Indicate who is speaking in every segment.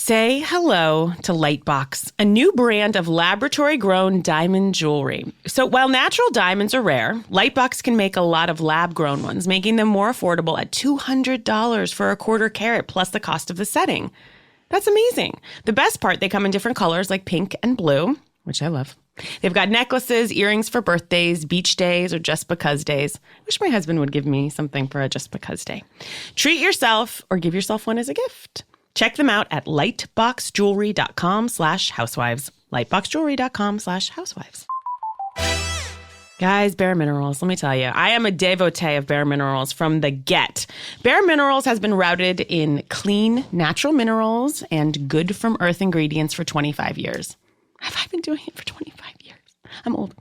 Speaker 1: Say hello to Lightbox, a new brand of laboratory-grown diamond jewelry. So while natural diamonds are rare, Lightbox can make a lot of lab-grown ones, making them more affordable at $200 for a quarter carat plus the cost of the setting. That's amazing. The best part, they come in different colors like pink and blue, which I love. They've got necklaces, earrings for birthdays, beach days, or just because days. I wish my husband would give me something for a just because day. Treat yourself or give yourself one as a gift. Check them out at lightboxjewelry.com/housewives. lightboxjewelry.com/housewives. Guys, Bare Minerals, let me tell you, I am a devotee of Bare Minerals from the get. Bare Minerals has been rooted in clean, natural minerals and good from earth ingredients for 25 years. Have I been doing it for 25 years? I'm old.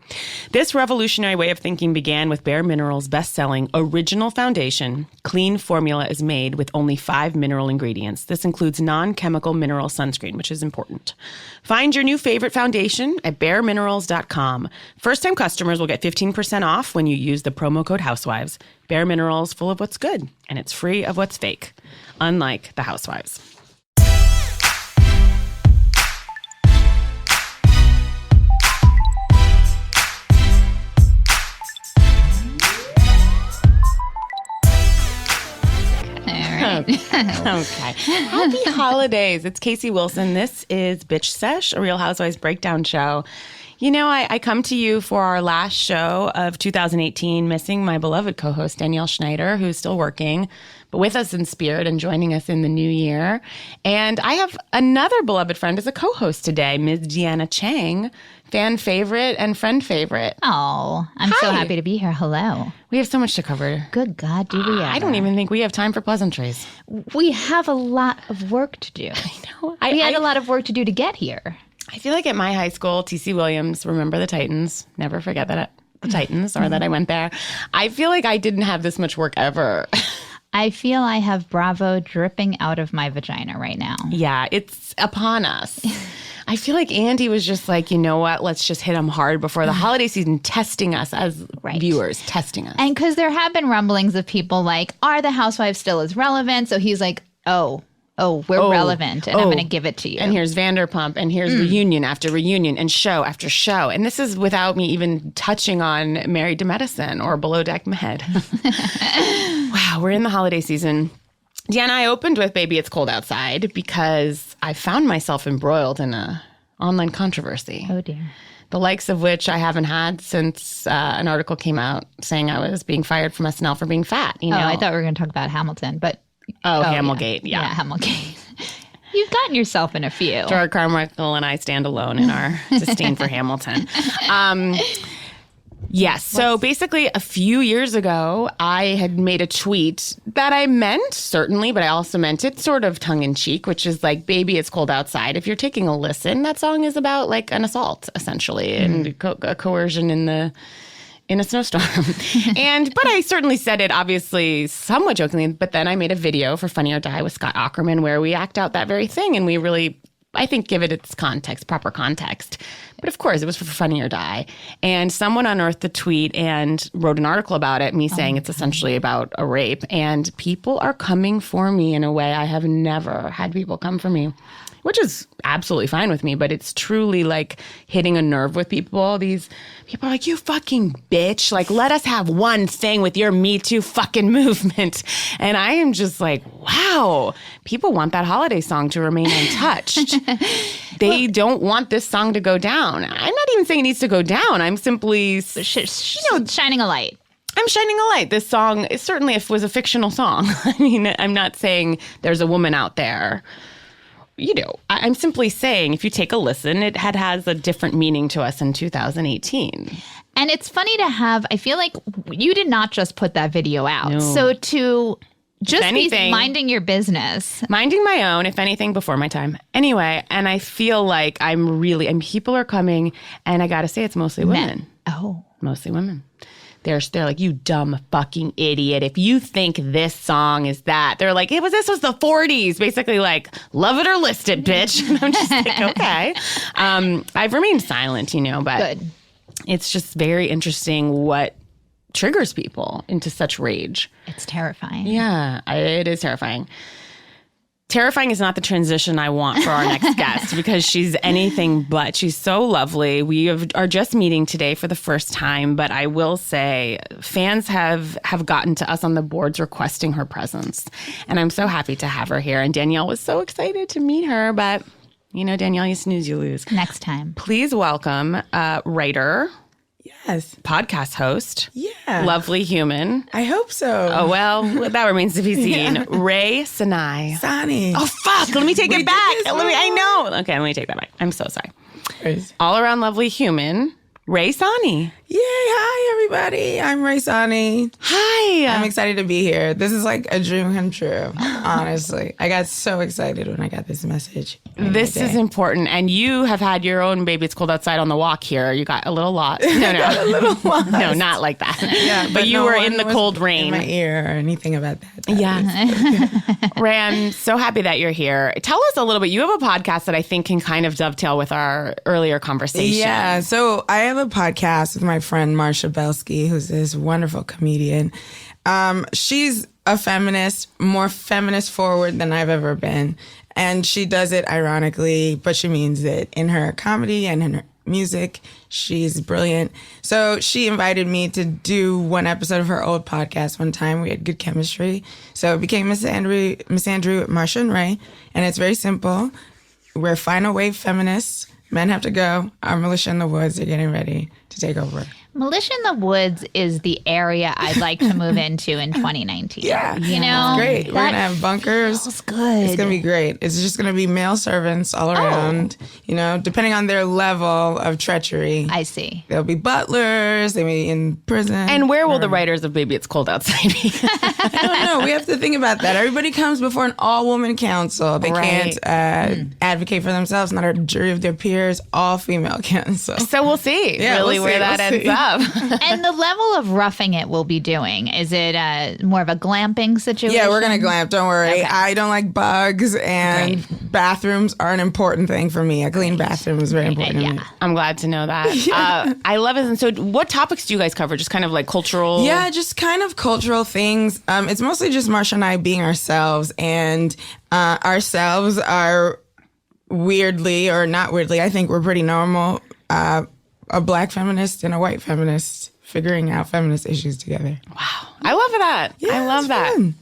Speaker 1: This revolutionary way of thinking began with Bare Minerals' best-selling Original Foundation. Clean formula is made with only 5 mineral ingredients. This includes non-chemical mineral sunscreen, which is important. Find your new favorite foundation at bareminerals.com. First-time customers will get 15% off when you use the promo code Housewives. Bare Minerals, full of what's good, and it's free of what's fake, unlike the Housewives. Okay. Happy holidays. It's Casey Wilson. This is Bitch Sesh, a Real Housewives breakdown show. You know, I come to you for our last show of 2018, missing my beloved co-host, Danielle Schneider, who's still working, but with us in spirit and joining us in the new year. And I have another beloved friend as a co-host today, Ms. Deanna Cheng, fan favorite and friend favorite.
Speaker 2: Oh, I'm so happy to be here. Hello.
Speaker 1: We have so much to cover.
Speaker 2: Good God, do we ever.
Speaker 1: I don't even think we have time for pleasantries.
Speaker 2: We have a lot of work to do.
Speaker 1: I know.
Speaker 2: We had a lot of work to do to get here.
Speaker 1: I feel like at my high school, T.C. Williams, remember the Titans, never forget that the Titans, or that I went there. I feel like I didn't have this much work ever.
Speaker 2: I feel I have Bravo dripping out of my vagina right now.
Speaker 1: Yeah, it's upon us. I feel like Andy was just like, you know what, let's just hit them hard before the holiday season, testing us as viewers, testing us.
Speaker 2: And because there have been rumblings of people like, are the Housewives still as relevant? So he's like, we're relevant, and I'm going to give it to you.
Speaker 1: And here's Vanderpump, and here's reunion after reunion, and show after show. And this is without me even touching on Married to Medicine or Below Deck Med. Wow, we're in the holiday season. Deanna, I opened with Baby It's Cold Outside because I found myself embroiled in an online controversy.
Speaker 2: Oh, dear.
Speaker 1: The likes of which I haven't had since an article came out saying I was being fired from SNL for being fat. You know?
Speaker 2: I thought we were going to talk about Hamilton, but...
Speaker 1: Hamelgate, yeah.
Speaker 2: Yeah, Hamelgate. You've gotten yourself in a few.
Speaker 1: Gerard Carmichael and I stand alone in our disdain for Hamilton. Yes. So basically, a few years ago, I had made a tweet that I meant, certainly, but I also meant it sort of tongue-in-cheek, which is like, Baby, It's Cold Outside. If you're taking a listen, that song is about like an assault, essentially, and a coercion in a snowstorm. But I certainly said it, obviously, somewhat jokingly, but then I made a video for Funny or Die with Scott Aukerman where we act out that very thing, and we really, I think, give it its context, proper context. But of course, it was for Funny or Die. And someone unearthed the tweet and wrote an article about it, me saying it's essentially about a rape. And people are coming for me in a way I have never had people come for me, which is absolutely fine with me, but it's truly like hitting a nerve with people. These people are like, you fucking bitch. Like, let us have one thing with your Me Too fucking movement. And I am just like, wow, people want that holiday song to remain untouched. They don't want this song to go down. I'm not even saying it needs to go down. I'm simply,
Speaker 2: shining a light.
Speaker 1: I'm shining a light. This song, certainly if it was a fictional song. I mean, I'm not saying there's a woman out there. You know, I'm simply saying if you take a listen, it has a different meaning to us in 2018.
Speaker 2: And it's funny to have, I feel like you did not just put that video out. No. So to just be minding your business.
Speaker 1: Minding my own, if anything, before my time. Anyway, and I feel like people are coming, and I got to say it's mostly women.
Speaker 2: Men. Oh.
Speaker 1: Mostly women. They're like, you dumb fucking idiot. If you think this song is that, they're like, this was the 40s. Basically like, love it or list it, bitch. And I'm just like, okay. I've remained silent, but
Speaker 2: good.
Speaker 1: It's just very interesting what triggers people into such rage.
Speaker 2: It's terrifying.
Speaker 1: Yeah, it is terrifying. Terrifying is not the transition I want for our next guest because she's anything but. She's so lovely. We are just meeting today for the first time, but I will say fans have gotten to us on the boards requesting her presence. And I'm so happy to have her here. And Danielle was so excited to meet her, but you know, Danielle, you snooze, you lose.
Speaker 2: Next time.
Speaker 1: Please welcome writer.
Speaker 3: Yes.
Speaker 1: Podcast host.
Speaker 3: Yeah.
Speaker 1: Lovely human.
Speaker 3: I hope so.
Speaker 1: Oh, well, that remains to be seen. Rae Sanni.
Speaker 3: Sanni.
Speaker 1: Oh, fuck. Let me take it back. I know. Okay, let me take that back. I'm so sorry. All around lovely human, Rae Sanni.
Speaker 3: Yay. Hi, everybody. I'm Rae Sanni.
Speaker 1: Hi.
Speaker 3: I'm excited to be here. This is like a dream come true, honestly. I got so excited when I got this message.
Speaker 1: This is important. And you have had your own Baby It's Cold Outside on the walk here. You got a little lost. No.
Speaker 3: A little lost.
Speaker 1: No, not like that.
Speaker 3: Yeah,
Speaker 1: but you were in the cold rain.
Speaker 3: In my ear or anything about that.
Speaker 1: Yeah. Rae, I'm so happy that you're here. Tell us a little bit. You have a podcast that I think can kind of dovetail with our earlier conversation.
Speaker 3: Yeah. So I have a podcast with my friend Marsha Belsky, who's this wonderful comedian. She's a feminist, more feminist forward than I've ever been. And she does it ironically, but she means it in her comedy and in her music. She's brilliant. So she invited me to do one episode of her old podcast one time. We had good chemistry. So it became Miss Andrew, Marsha, and Rae. And it's very simple. We're final wave feminists. Men have to go. Our militia in the woods are getting ready to take over.
Speaker 2: Militia in the Woods is the area I'd like to move into in 2019.
Speaker 3: Yeah.
Speaker 2: You know?
Speaker 3: It's great. We're going to have bunkers.
Speaker 2: Feels good.
Speaker 3: It's going to be great. It's just going to be male servants all around, you know, depending on their level of treachery.
Speaker 2: I see.
Speaker 3: There'll be butlers. They'll be in prison.
Speaker 1: And where will the writers of Baby It's Cold Outside be?
Speaker 3: I don't know. We have to think about that. Everybody comes before an all-woman council. They can't advocate for themselves, not a jury of their peers, all-female council.
Speaker 1: So we'll see where that ends up.
Speaker 2: And the level of roughing it we'll be doing, is it more of a glamping situation?
Speaker 3: Yeah, we're going to glamp. Don't worry.
Speaker 2: Okay.
Speaker 3: I don't like bugs, and bathrooms are an important thing for me. A clean bathroom is very important to me.
Speaker 1: I'm glad to know that. I love it. And so what topics do you guys cover? Just kind of like cultural?
Speaker 3: Yeah, just kind of cultural things. It's mostly just Marsha and I being ourselves, and ourselves are weirdly, or not weirdly, I think we're pretty normal, a black feminist and a white feminist figuring out feminist issues together.
Speaker 1: Wow. I love that.
Speaker 3: Yeah,
Speaker 1: I love that.
Speaker 3: Fun.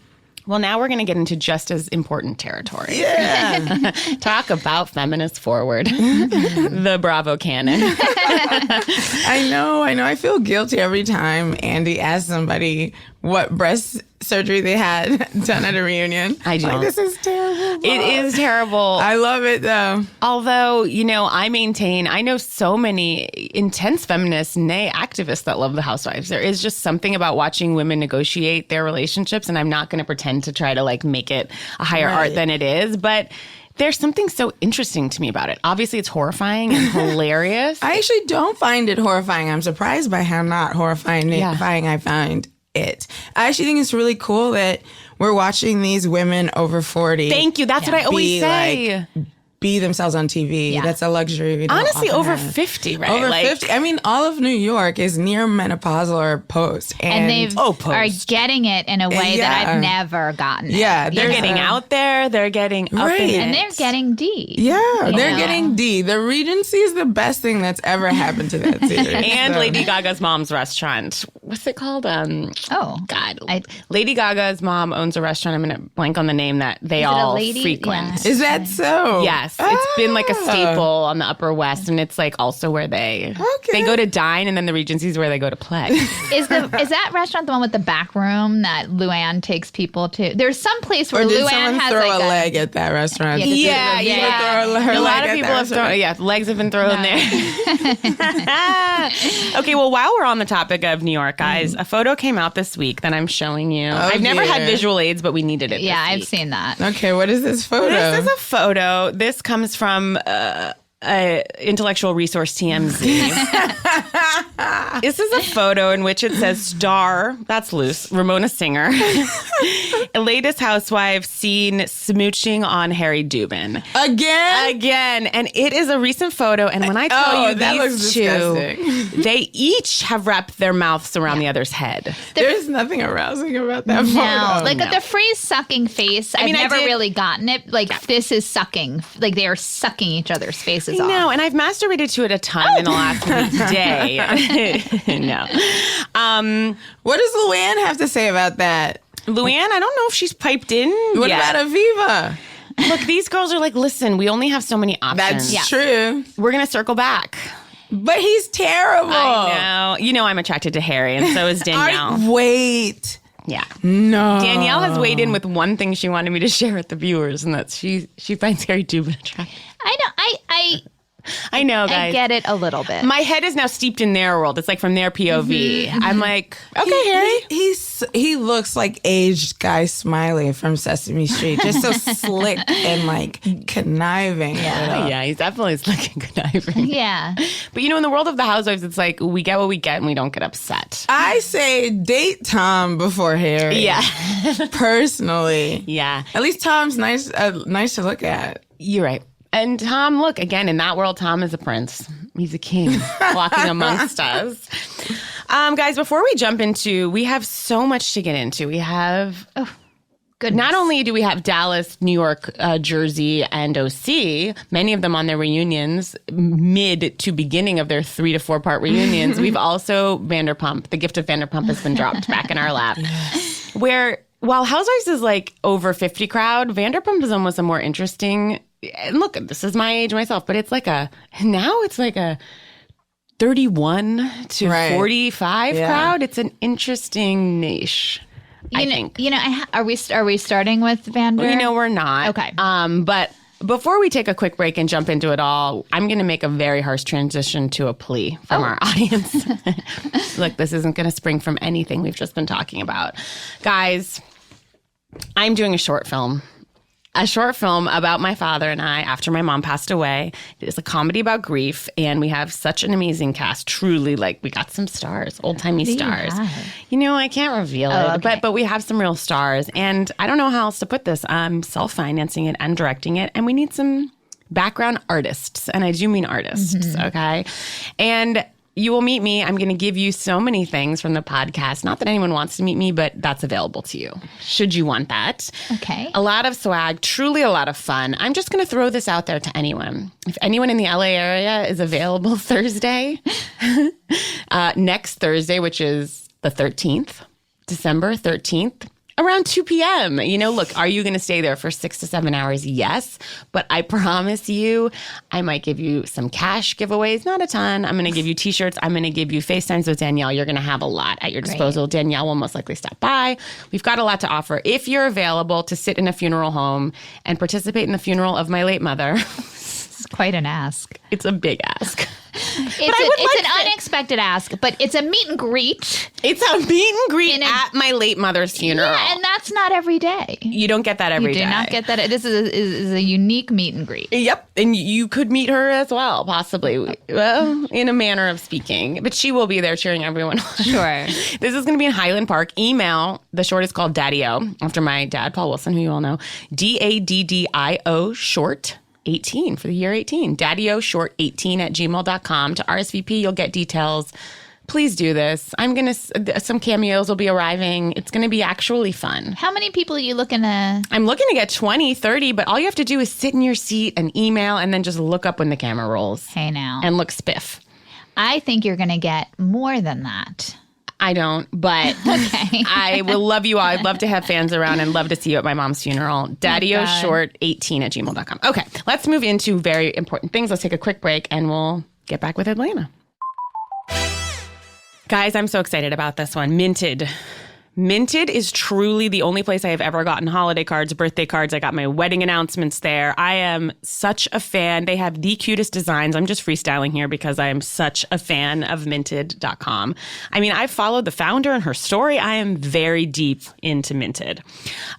Speaker 1: Well, now we're going to get into just as important territory.
Speaker 3: Yeah.
Speaker 1: Talk about feminist forward. The Bravo canon.
Speaker 3: I know. I feel guilty every time Andy asks somebody what breast surgery they had done at a reunion.
Speaker 1: I don't.
Speaker 3: Like, this is terrible.
Speaker 1: It is terrible.
Speaker 3: I love it, though.
Speaker 1: Although, you know, I know so many intense feminists, nay, activists that love the Housewives. There is just something about watching women negotiate their relationships, and I'm not going to pretend to try to, like, make it a higher art than it is, but there's something so interesting to me about it. Obviously, it's horrifying and hilarious.
Speaker 3: I actually don't find it horrifying. I'm surprised by how not horrifying I find it. I actually think it's really cool that we're watching these women over 40.
Speaker 1: Thank you. That's what I always say.
Speaker 3: Like, be themselves on TV.
Speaker 2: Yeah.
Speaker 3: That's a luxury we don't
Speaker 1: Honestly,
Speaker 3: often
Speaker 1: over
Speaker 3: have.
Speaker 1: 50, right?
Speaker 3: Over
Speaker 1: like,
Speaker 3: 50. I mean, all of New York is near menopausal or post.
Speaker 2: And they
Speaker 1: post.
Speaker 2: are getting it in a way that I've never gotten it.
Speaker 3: Yeah.
Speaker 1: They're getting out there. They're getting up in it.
Speaker 2: And they're getting D.
Speaker 3: Yeah, they're getting D. The Regency is the best thing that's ever happened to that series.
Speaker 1: And Lady Gaga's mom's restaurant. What's it called? God. Lady Gaga's mom owns a restaurant. I'm going to blank on the name that they all frequent.
Speaker 3: Is that so?
Speaker 1: Yes. It's been like a staple on the Upper West, and it's like also where they go to dine, and then the Regency is where they go to play.
Speaker 2: Is that restaurant the one with the back room that Luann takes people to? There's some place where Luann has
Speaker 3: throw
Speaker 2: like
Speaker 3: a leg at that restaurant?
Speaker 2: Yeah.
Speaker 1: A lot of people have thrown. Yeah, legs have been thrown there. Okay, well, while we're on the topic of New York, guys, a photo came out this week that I'm showing you. I've never had visual aids, but we needed it.
Speaker 2: Yeah,
Speaker 1: this
Speaker 2: I've
Speaker 1: week.
Speaker 2: seen that.
Speaker 3: Okay, what is this photo?
Speaker 1: This is a photo. This comes from intellectual resource TMZ. This is a photo in which it says star, that's loose, Ramona Singer. Latest housewife seen smooching on Harry Dubin. Again. And it is a recent photo. And when I tell you these two, they each have wrapped their mouths around the other's head.
Speaker 3: There's nothing arousing about that photo.
Speaker 2: No. Like the phrase sucking face, I've never really gotten it. Like this is sucking. Like they are sucking each other's faces off.
Speaker 1: No, and I've masturbated to it a ton in the last day. No.
Speaker 3: What does Luann have to say about that?
Speaker 1: Luann, I don't know if she's piped in
Speaker 3: What
Speaker 1: yet.
Speaker 3: about Aviva?
Speaker 1: Look, these girls are like, listen, we only have so many options.
Speaker 3: That's true.
Speaker 1: We're going to circle back.
Speaker 3: But he's terrible.
Speaker 1: I know. You know I'm attracted to Harry, and so is Danielle.
Speaker 3: Wait.
Speaker 1: Yeah.
Speaker 3: No.
Speaker 1: Danielle has weighed in with one thing she wanted me to share with the viewers, and that's she finds Harry Dubin attractive. I know, guys.
Speaker 2: I get it a little bit.
Speaker 1: My head is now steeped in their world. It's like from their POV. I'm like, okay, Harry.
Speaker 3: He looks like aged Guy Smiley from Sesame Street. Just so slick and like conniving.
Speaker 1: Yeah, he's definitely slick and conniving.
Speaker 2: Yeah.
Speaker 1: But in the world of the housewives, it's like we get what we get and we don't get upset.
Speaker 3: I say date Tom before Harry.
Speaker 1: Yeah.
Speaker 3: Personally.
Speaker 1: Yeah.
Speaker 3: At least Tom's nice to look at.
Speaker 1: You're right. And Tom, look, again, in that world, Tom is a prince. He's a king walking amongst us. Guys, before we jump into, we have so much to get into. We have, not only do we have Dallas, New York, Jersey, and OC, many of them on their reunions, mid to beginning of their 3 to 4 part reunions, we've also Vanderpump. The gift of Vanderpump has been dropped back in our lap. Yes. Where, while Housewives is like over 50 crowd, Vanderpump is almost a more interesting. And look, this is my age myself, but it's like a 31 to 45 crowd. It's an interesting niche, I think.
Speaker 2: Are we starting with Vander?
Speaker 1: Well, we're not.
Speaker 2: Okay.
Speaker 1: But before we take a quick break and jump into it all, I'm going to make a very harsh transition to a plea from our audience. Look, this isn't going to spring from anything we've just been talking about. Guys, I'm doing a short film about my father and I after my mom passed away. It is a comedy about grief, and we have such an amazing cast. Truly, we got some stars, old-timey stars. I can't reveal it, but we have some real stars, and I don't know how else to put this. I'm self-financing it and directing it, and we need some background artists, and I do mean artists, okay? And you will meet me. I'm going to give you so many things from the podcast. Not that anyone wants to meet me, but that's available to you, should you want that.
Speaker 2: Okay. A
Speaker 1: lot of swag, truly a lot of fun. I'm just going to throw this out there to anyone. If anyone in the LA area is available Thursday, next Thursday, which is the 13th, December 13th, around 2 p.m. Look, are you going to stay there for 6 to 7 hours? Yes. But I promise you, I might give you some cash giveaways. Not a ton. I'm going to give you T-shirts. I'm going to give you FaceTimes with Danielle. You're going to have a lot at your disposal. Great. Danielle will most likely stop by. We've got a lot to offer. If you're available to sit in a funeral home and participate in the funeral of my late mother.
Speaker 2: It's quite an ask.
Speaker 1: It's a big ask.
Speaker 2: It's an unexpected ask, but it's a meet and greet.
Speaker 1: It's a meet and greet at my late mother's funeral.
Speaker 2: Yeah, and that's not every day.
Speaker 1: You don't get that every day.
Speaker 2: You do not get that. This is a unique meet and greet.
Speaker 1: Yep. And you could meet her as well, possibly. Well, in a manner of speaking. But she will be there cheering everyone on.
Speaker 2: Sure.
Speaker 1: This is going to be in Highland Park. Email, the short is called Daddy-O, after my dad, Paul Wilson, who you all know. DADDIO short 18 for the year 18. Daddy-O short 18 at gmail.com. To RSVP, you'll get details. Please do this. Some cameos will be arriving. It's going to be actually fun.
Speaker 2: How many people are you looking to?
Speaker 1: I'm looking to get 20, 30, but all you have to do is sit in your seat and email and then just look up when the camera rolls.
Speaker 2: Hey now.
Speaker 1: And look spiff.
Speaker 2: I think you're going to get more than that.
Speaker 1: I don't, but okay. I will love you all. I'd love to have fans around and love to see you at my mom's funeral. Daddy-O short 18 at gmail.com. Okay, let's move into very important things. Let's take a quick break and we'll get back with Atlanta. Guys, I'm so excited about this one. Minted Minted is truly the only place I have ever gotten holiday cards, birthday cards. I got my wedding announcements there. I am such a fan. They have the cutest designs. I'm just freestyling here because I am such a fan of minted.com. I mean, I followed the founder and her story. I am very deep into Minted.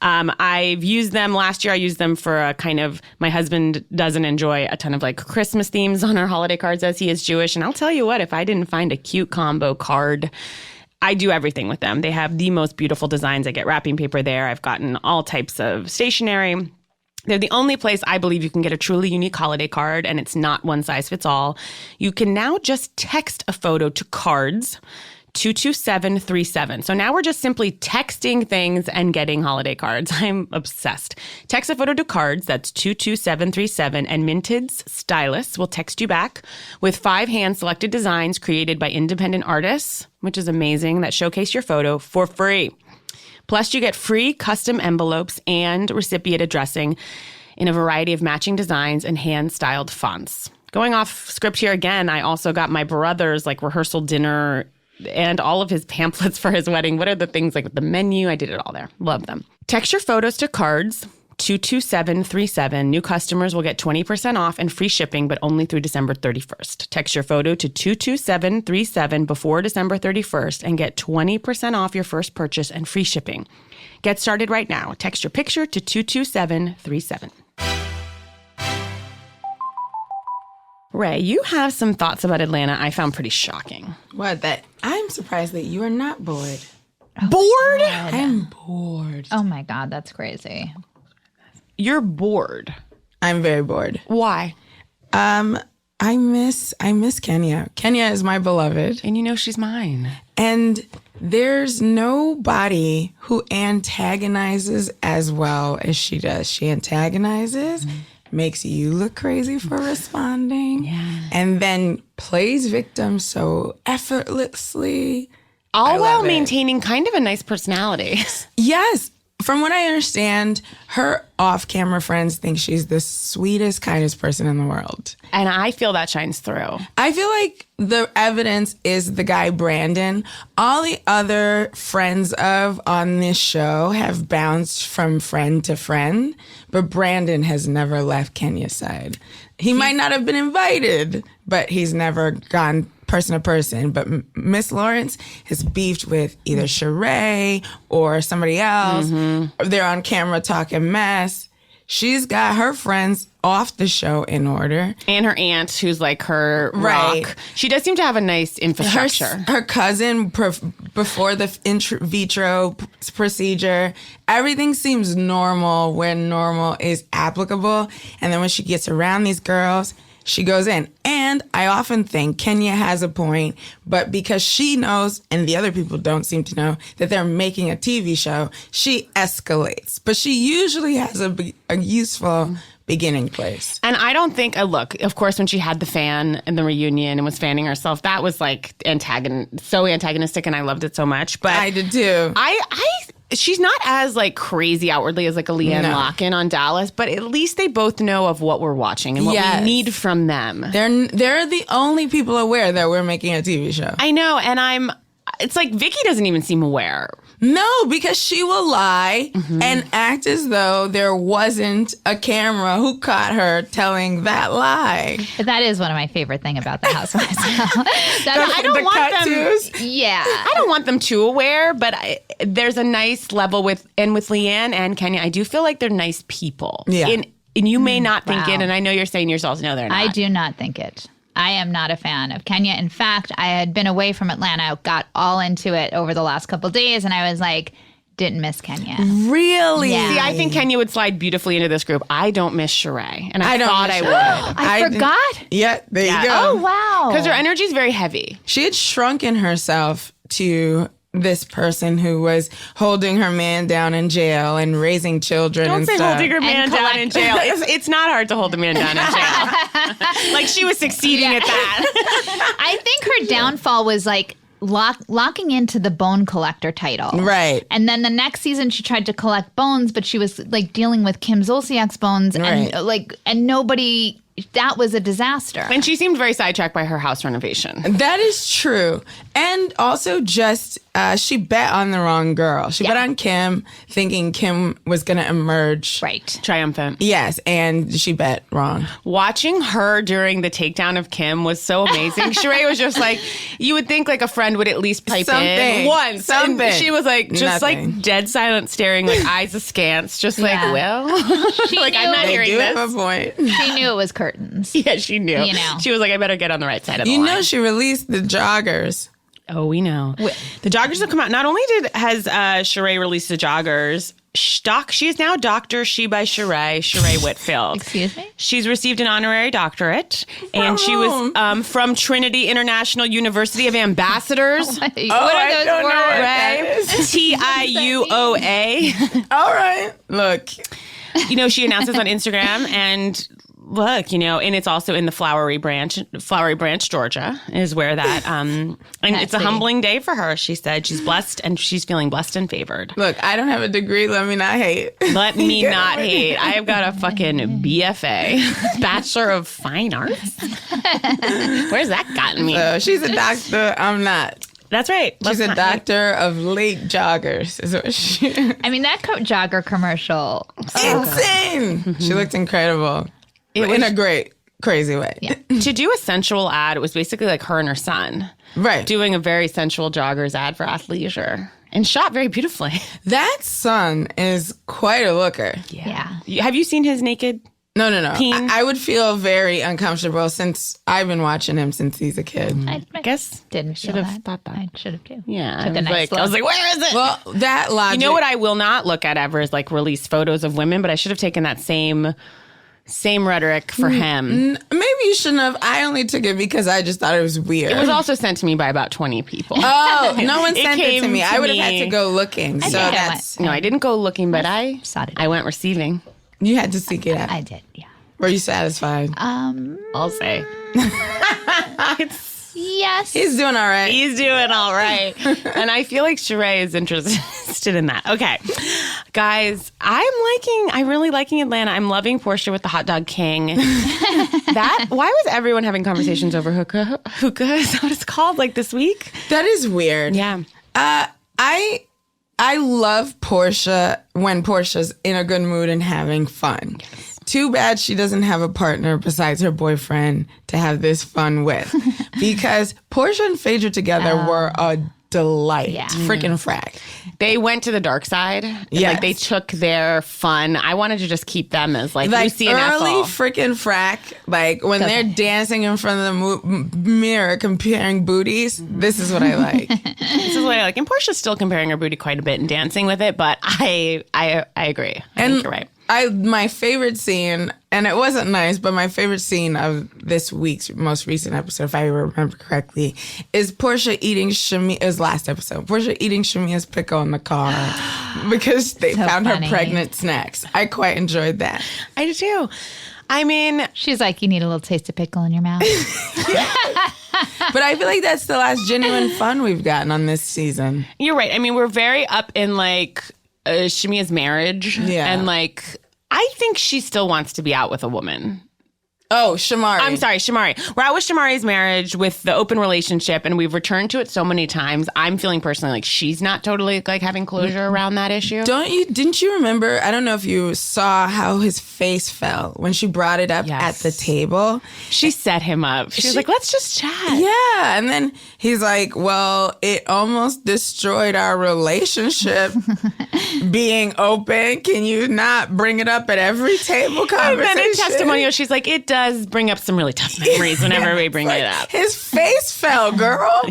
Speaker 1: I've used them last year. I used them for a kind of, my husband doesn't enjoy a ton of like Christmas themes on our holiday cards as he is Jewish. And I'll tell you what, if I didn't find a cute combo card, I do everything with them. They have the most beautiful designs. I get wrapping paper there. I've gotten all types of stationery. They're the only place I believe you can get a truly unique holiday card, and it's not one size fits all. You can now just text a photo to cards 22737. So now we're just simply texting things and getting holiday cards. I'm obsessed. Text a photo to cards, that's 22737, and Minted's stylists will text you back with 5 hand-selected designs created by independent artists, which is amazing, that showcase your photo for free. Plus, you get free custom envelopes and recipient addressing in a variety of matching designs and hand-styled fonts. Going off script here again, I also got my brother's like rehearsal dinner and all of his pamphlets for his wedding. What are the things like with the menu? I did it all there. Love them. Text your photos to cards 22737. New customers will get 20% off and free shipping, but only through December 31st. Text your photo to 22737 before December 31st and get 20% off your first purchase and free shipping. Get started right now. Text your picture to 22737. Rae, you have some thoughts about Atlanta I found pretty shocking.
Speaker 3: What? That I'm surprised that you are not bored.
Speaker 1: Bored?
Speaker 3: I'm bored.
Speaker 2: Oh my God, that's crazy.
Speaker 1: You're bored.
Speaker 3: I'm very bored.
Speaker 1: Why?
Speaker 3: I miss Kenya. Kenya is my beloved.
Speaker 1: And you know she's mine.
Speaker 3: And there's nobody who antagonizes as well as she does. She antagonizes, makes you look crazy for responding, and then plays victim so effortlessly.
Speaker 1: All while maintaining kind of a nice personality.
Speaker 3: Yes. From what I understand, her off-camera friends think she's the sweetest, kindest person in the world.
Speaker 1: And I feel that shines through.
Speaker 3: I feel like the evidence is the guy Brandon. All the other friends of on this show have bounced from friend to friend, but Brandon has never left Kenya's side. He might not have been invited, but he's never gone person to person. But Miss Lawrence has beefed with either Sheree or somebody else. They're on camera talking mess. She's got her friends off the show in order. And her aunt, who's like her rock. She does seem to have a nice infrastructure. Her cousin, before the in vitro procedure, everything seems normal when normal is applicable. And then when she gets around these girls, she goes in. And I often think Kenya has a point, but because she knows, and the other people don't seem to know, that they're making a TV show, she escalates. But she usually has a useful beginning place. And I don't think, look, of course, when she had the fan in the reunion and was fanning herself, that was like so antagonistic, and I loved it so much. But I did too. She's not as like crazy outwardly as like a Leanne Locken on Dallas, but at least they both know of what we're watching and what we need from them. They're the only people aware that we're making a TV show. I know, and it's like Vicky doesn't even seem aware. No, because she will lie and act as though there wasn't a camera who caught her telling that lie.
Speaker 2: That is one of my favorite things about the Housewives. I don't want them. Yeah,
Speaker 1: I don't want them too aware, but there's a nice level with Leanne and Kenya. I do feel like they're nice people. Yeah, and you may not think it, and I know you're saying yourselves, no, they're not.
Speaker 2: I do not think it. I am not a fan of Kenya. In fact, I had been away from Atlanta, got all into it over the last couple of days, and I was like, didn't miss Kenya.
Speaker 1: Really? Yeah. See, I think Kenya would slide beautifully into this group. I don't miss Sheree, and I thought I would.
Speaker 2: I forgot?
Speaker 3: Yeah, there you go.
Speaker 2: Oh, wow.
Speaker 1: Because her energy is very heavy.
Speaker 3: She had shrunken herself to this person who was holding her man down in jail and raising children.
Speaker 1: Don't
Speaker 3: and
Speaker 1: say
Speaker 3: stuff.
Speaker 1: holding her man down in jail. It's not hard to hold a man down in jail. Like she was succeeding at that.
Speaker 2: I think her downfall was like locking into the bone collector title.
Speaker 3: Right.
Speaker 2: And then the next season she tried to collect bones, but she was like dealing with Kim Zolciak's bones and nobody that was a disaster.
Speaker 1: And she seemed very sidetracked by her house renovation.
Speaker 3: That is true. And also just, she bet on the wrong girl. She bet on Kim, thinking Kim was going to emerge.
Speaker 2: Right.
Speaker 1: Triumphant.
Speaker 3: Yes, and she bet wrong.
Speaker 1: Watching her during the takedown of Kim was so amazing. Sheree was just like, you would think like a friend would at least pipe in once.
Speaker 3: Something.
Speaker 1: And she was like, just
Speaker 3: Nothing.
Speaker 1: like dead silent, staring, like eyes askance, just like, well,
Speaker 2: She
Speaker 1: like
Speaker 2: knew
Speaker 1: I'm not
Speaker 3: They
Speaker 1: hearing
Speaker 3: do
Speaker 1: this.
Speaker 3: have a point.
Speaker 2: She knew it was curtains.
Speaker 1: Yeah, she knew.
Speaker 2: You know.
Speaker 1: She was like, I better get on the right side of the
Speaker 3: You
Speaker 1: line.
Speaker 3: know she released the joggers.
Speaker 1: Oh, we know. The joggers have come out. Not only has Sheree released the joggers, she is now Dr. She by Sheree Whitfield.
Speaker 2: Excuse me?
Speaker 1: She's received an honorary doctorate, and she was from Trinity International University of Ambassadors.
Speaker 2: What
Speaker 3: I
Speaker 2: are those
Speaker 3: don't know what
Speaker 2: words?
Speaker 3: that is.
Speaker 1: TIUOA.
Speaker 3: All right. Look.
Speaker 1: You know, she announces on Instagram, and look, you know, and it's also in the Flowery Branch, Georgia, is where that. And it's a humbling day for her. She said she's blessed, and she's feeling blessed and favored.
Speaker 3: Look, I don't have a degree. Let me not hate.
Speaker 1: Let me not hate. I have got a fucking BFA, Bachelor of Fine Arts. Where's that gotten me?
Speaker 3: So she's a doctor. I'm not.
Speaker 1: That's right.
Speaker 3: She's a doctor of late joggers. Is what she.
Speaker 2: I mean, that jogger commercial.
Speaker 3: Insane. She looked incredible. In a great, crazy way.
Speaker 2: Yeah.
Speaker 1: To do a sensual ad, it was basically like her and her son
Speaker 3: Right.
Speaker 1: doing a very sensual joggers ad for athleisure and shot very beautifully.
Speaker 3: That son is quite a looker.
Speaker 2: Yeah.
Speaker 1: Have you seen his naked?
Speaker 3: No.
Speaker 1: Peen.
Speaker 3: I would feel very uncomfortable since I've been watching him since he's a kid.
Speaker 2: I
Speaker 1: guess
Speaker 2: didn't
Speaker 1: should
Speaker 2: feel
Speaker 1: have
Speaker 2: that.
Speaker 1: thought that.
Speaker 2: I should have too.
Speaker 1: Yeah,
Speaker 2: Took a nice
Speaker 1: I was
Speaker 2: look.
Speaker 1: like, where is it?
Speaker 3: Well, that logic.
Speaker 1: You know what I will not look at ever is like release photos of women, but I should have taken that same rhetoric for him.
Speaker 3: Maybe you shouldn't have. I only took it because I just thought it was weird.
Speaker 1: It was also sent to me by about 20 people.
Speaker 3: Oh, no one
Speaker 1: It
Speaker 3: sent it
Speaker 1: came
Speaker 3: to me.
Speaker 1: to
Speaker 3: I would have had
Speaker 1: me.
Speaker 3: to go looking. So
Speaker 2: think I
Speaker 3: that's.
Speaker 1: No, I didn't go looking, but I
Speaker 2: sought it.
Speaker 1: went receiving.
Speaker 3: You had to seek it out.
Speaker 2: I did, yeah.
Speaker 3: Were you satisfied?
Speaker 1: I'll say.
Speaker 2: Yes.
Speaker 3: He's doing all right.
Speaker 1: He's doing all right. And I feel like Sheree is interested in that. Okay. Guys, I'm really liking Atlanta. I'm loving Portia with the hot dog king. Why was everyone having conversations over hookah? Hookah, is that what it's called? Like this week?
Speaker 3: That is weird.
Speaker 1: Yeah.
Speaker 3: I love Portia when Portia's in a good mood and having fun. Yes. Too bad she doesn't have a partner besides her boyfriend to have this fun with. Because Portia and Phaedra together were a delight.
Speaker 2: Yeah.
Speaker 3: Freaking frack.
Speaker 1: They went to the dark side.
Speaker 3: Yes.
Speaker 1: Like they took their fun. I wanted to just keep them as like Lucy and
Speaker 3: early
Speaker 1: Ethel.
Speaker 3: freaking frack, like when they're dancing in front of the mirror comparing booties, this is what I like.
Speaker 1: This is what I like. And Portia's still comparing her booty quite a bit and dancing with it, but I agree. I think you're right.
Speaker 3: My favorite scene, and it wasn't nice, but my favorite scene of this week's most recent episode, if I remember correctly, is Portia eating Shamia's last episode. Portia eating Shamia's pickle in the car because they found
Speaker 2: funny.
Speaker 3: her pregnant snacks. I quite enjoyed that.
Speaker 1: I do too. I mean,
Speaker 2: She's like, you need a little taste of pickle in your mouth.
Speaker 3: But I feel like that's the last genuine fun we've gotten on this season.
Speaker 1: you're right. I mean, we're very up in like Shamia's marriage.
Speaker 3: Yeah.
Speaker 1: And like, I think she still wants to be out with a woman.
Speaker 3: Oh, Shamari.
Speaker 1: I'm sorry, Shamari. We're out with Shamari's marriage with the open relationship, and we've returned to it so many times. I'm feeling personally like she's not totally like having closure around that issue.
Speaker 3: Didn't you remember, I don't know if you saw how his face fell when she brought it up
Speaker 1: Yes.
Speaker 3: at the table.
Speaker 1: She set him up. She was like, let's just chat.
Speaker 3: Yeah. And then he's like, well, it almost destroyed our relationship being open. Can you not bring it up at every table
Speaker 1: And
Speaker 3: conversation?
Speaker 1: then in testimonial, she's like, it does bring up some really tough memories whenever we bring it up.
Speaker 3: His face fell, girl.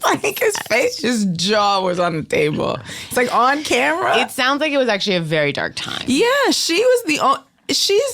Speaker 3: Like his jaw was on the table. It's like on camera.
Speaker 1: It sounds like it was actually a very dark time.
Speaker 3: Yeah, she's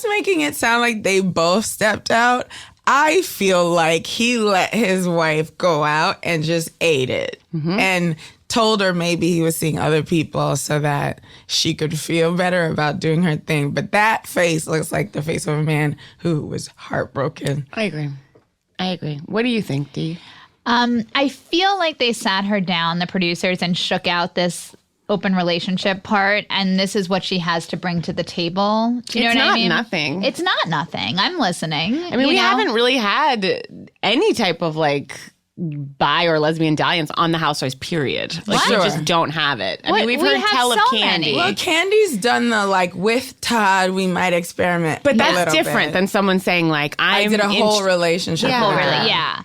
Speaker 3: making it sound like they both stepped out. I feel like he let his wife go out and just ate it and told her maybe he was seeing other people so that she could feel better about doing her thing. But that face looks like the face of a man who was heartbroken.
Speaker 1: I agree. What do you think, Dee?
Speaker 2: I feel like they sat her down, the producers, and shook out this open relationship part, and this is what she has to bring to the table. Do you know what I mean?
Speaker 1: It's not nothing.
Speaker 2: It's not nothing. I'm listening.
Speaker 1: I mean, we haven't really had any type of like bi or lesbian dalliance on the Housewives, period. Like, we just don't have it. I mean, we've heard tell of Candy.
Speaker 3: Well, Candy's done the, like, with Todd, we might experiment.
Speaker 1: But that's different than someone saying, like, I
Speaker 3: did a whole relationship.
Speaker 2: Yeah.